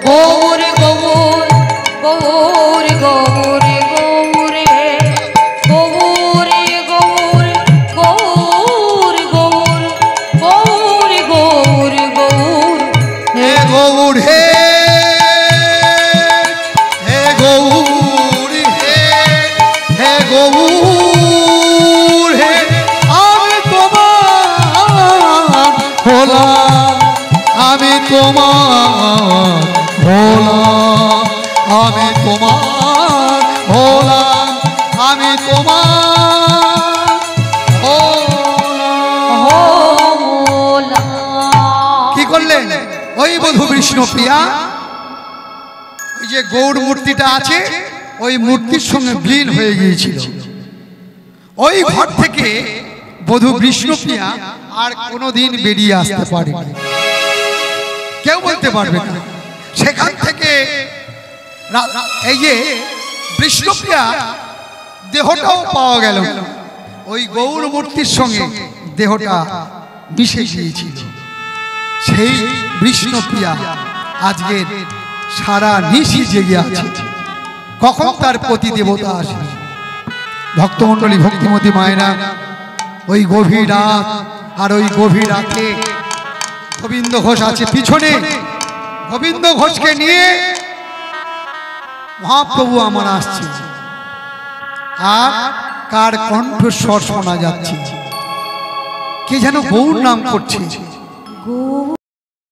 গৌরী গৌর গৌরী গৌরী গৌরী গৌরী গৌর গৌরী গৌর গৌরী গৌরী গৌর হে গৌর হে হে গৌর হে হে গৌর হে আমি তোমার হলাম, আমি তোমার হলাম, আমি তোমার হলাম, আমি তোমার হলাম। কি করলেন ওই বধূ বিষ্ণুপ্রিয়া, ওই যে গৌর মূর্তিটা আছে ওই মূর্তির সঙ্গে বিলীন হয়ে গিয়েছিল। ওই ঘর থেকে বধূ বিষ্ণুপ্রিয়া আর কোনোদিন বেরিয়ে আসতে পারেনি, কেউ বলতে পারবে না। সেখান থেকে এই যে বিষ্ণুপ্রিয়া দেহটাও পাওয়া গেল, ওই গৌর মূর্তির সঙ্গে দেহটা মিশে গিয়েছিল। সেই বিষ্ণুপ্রিয়া আজকে সারা নিশি জেগে আছে, কখন তার প্রতি দেবতা আসবে। ভক্তমণ্ডলী, ভক্তিমতী মায়েরা, ওই গভীর রাত আর ওই গভীর রাতে গোবিন্দ ঘোষ আছে পিছনে। গোবিন্দ ঘোষকে নিয়ে মহাপ্রভু আমার আসছে, আর কার কণ্ঠস্বর শোনা যাচ্ছে, কে যেন গৌর নাম করছে।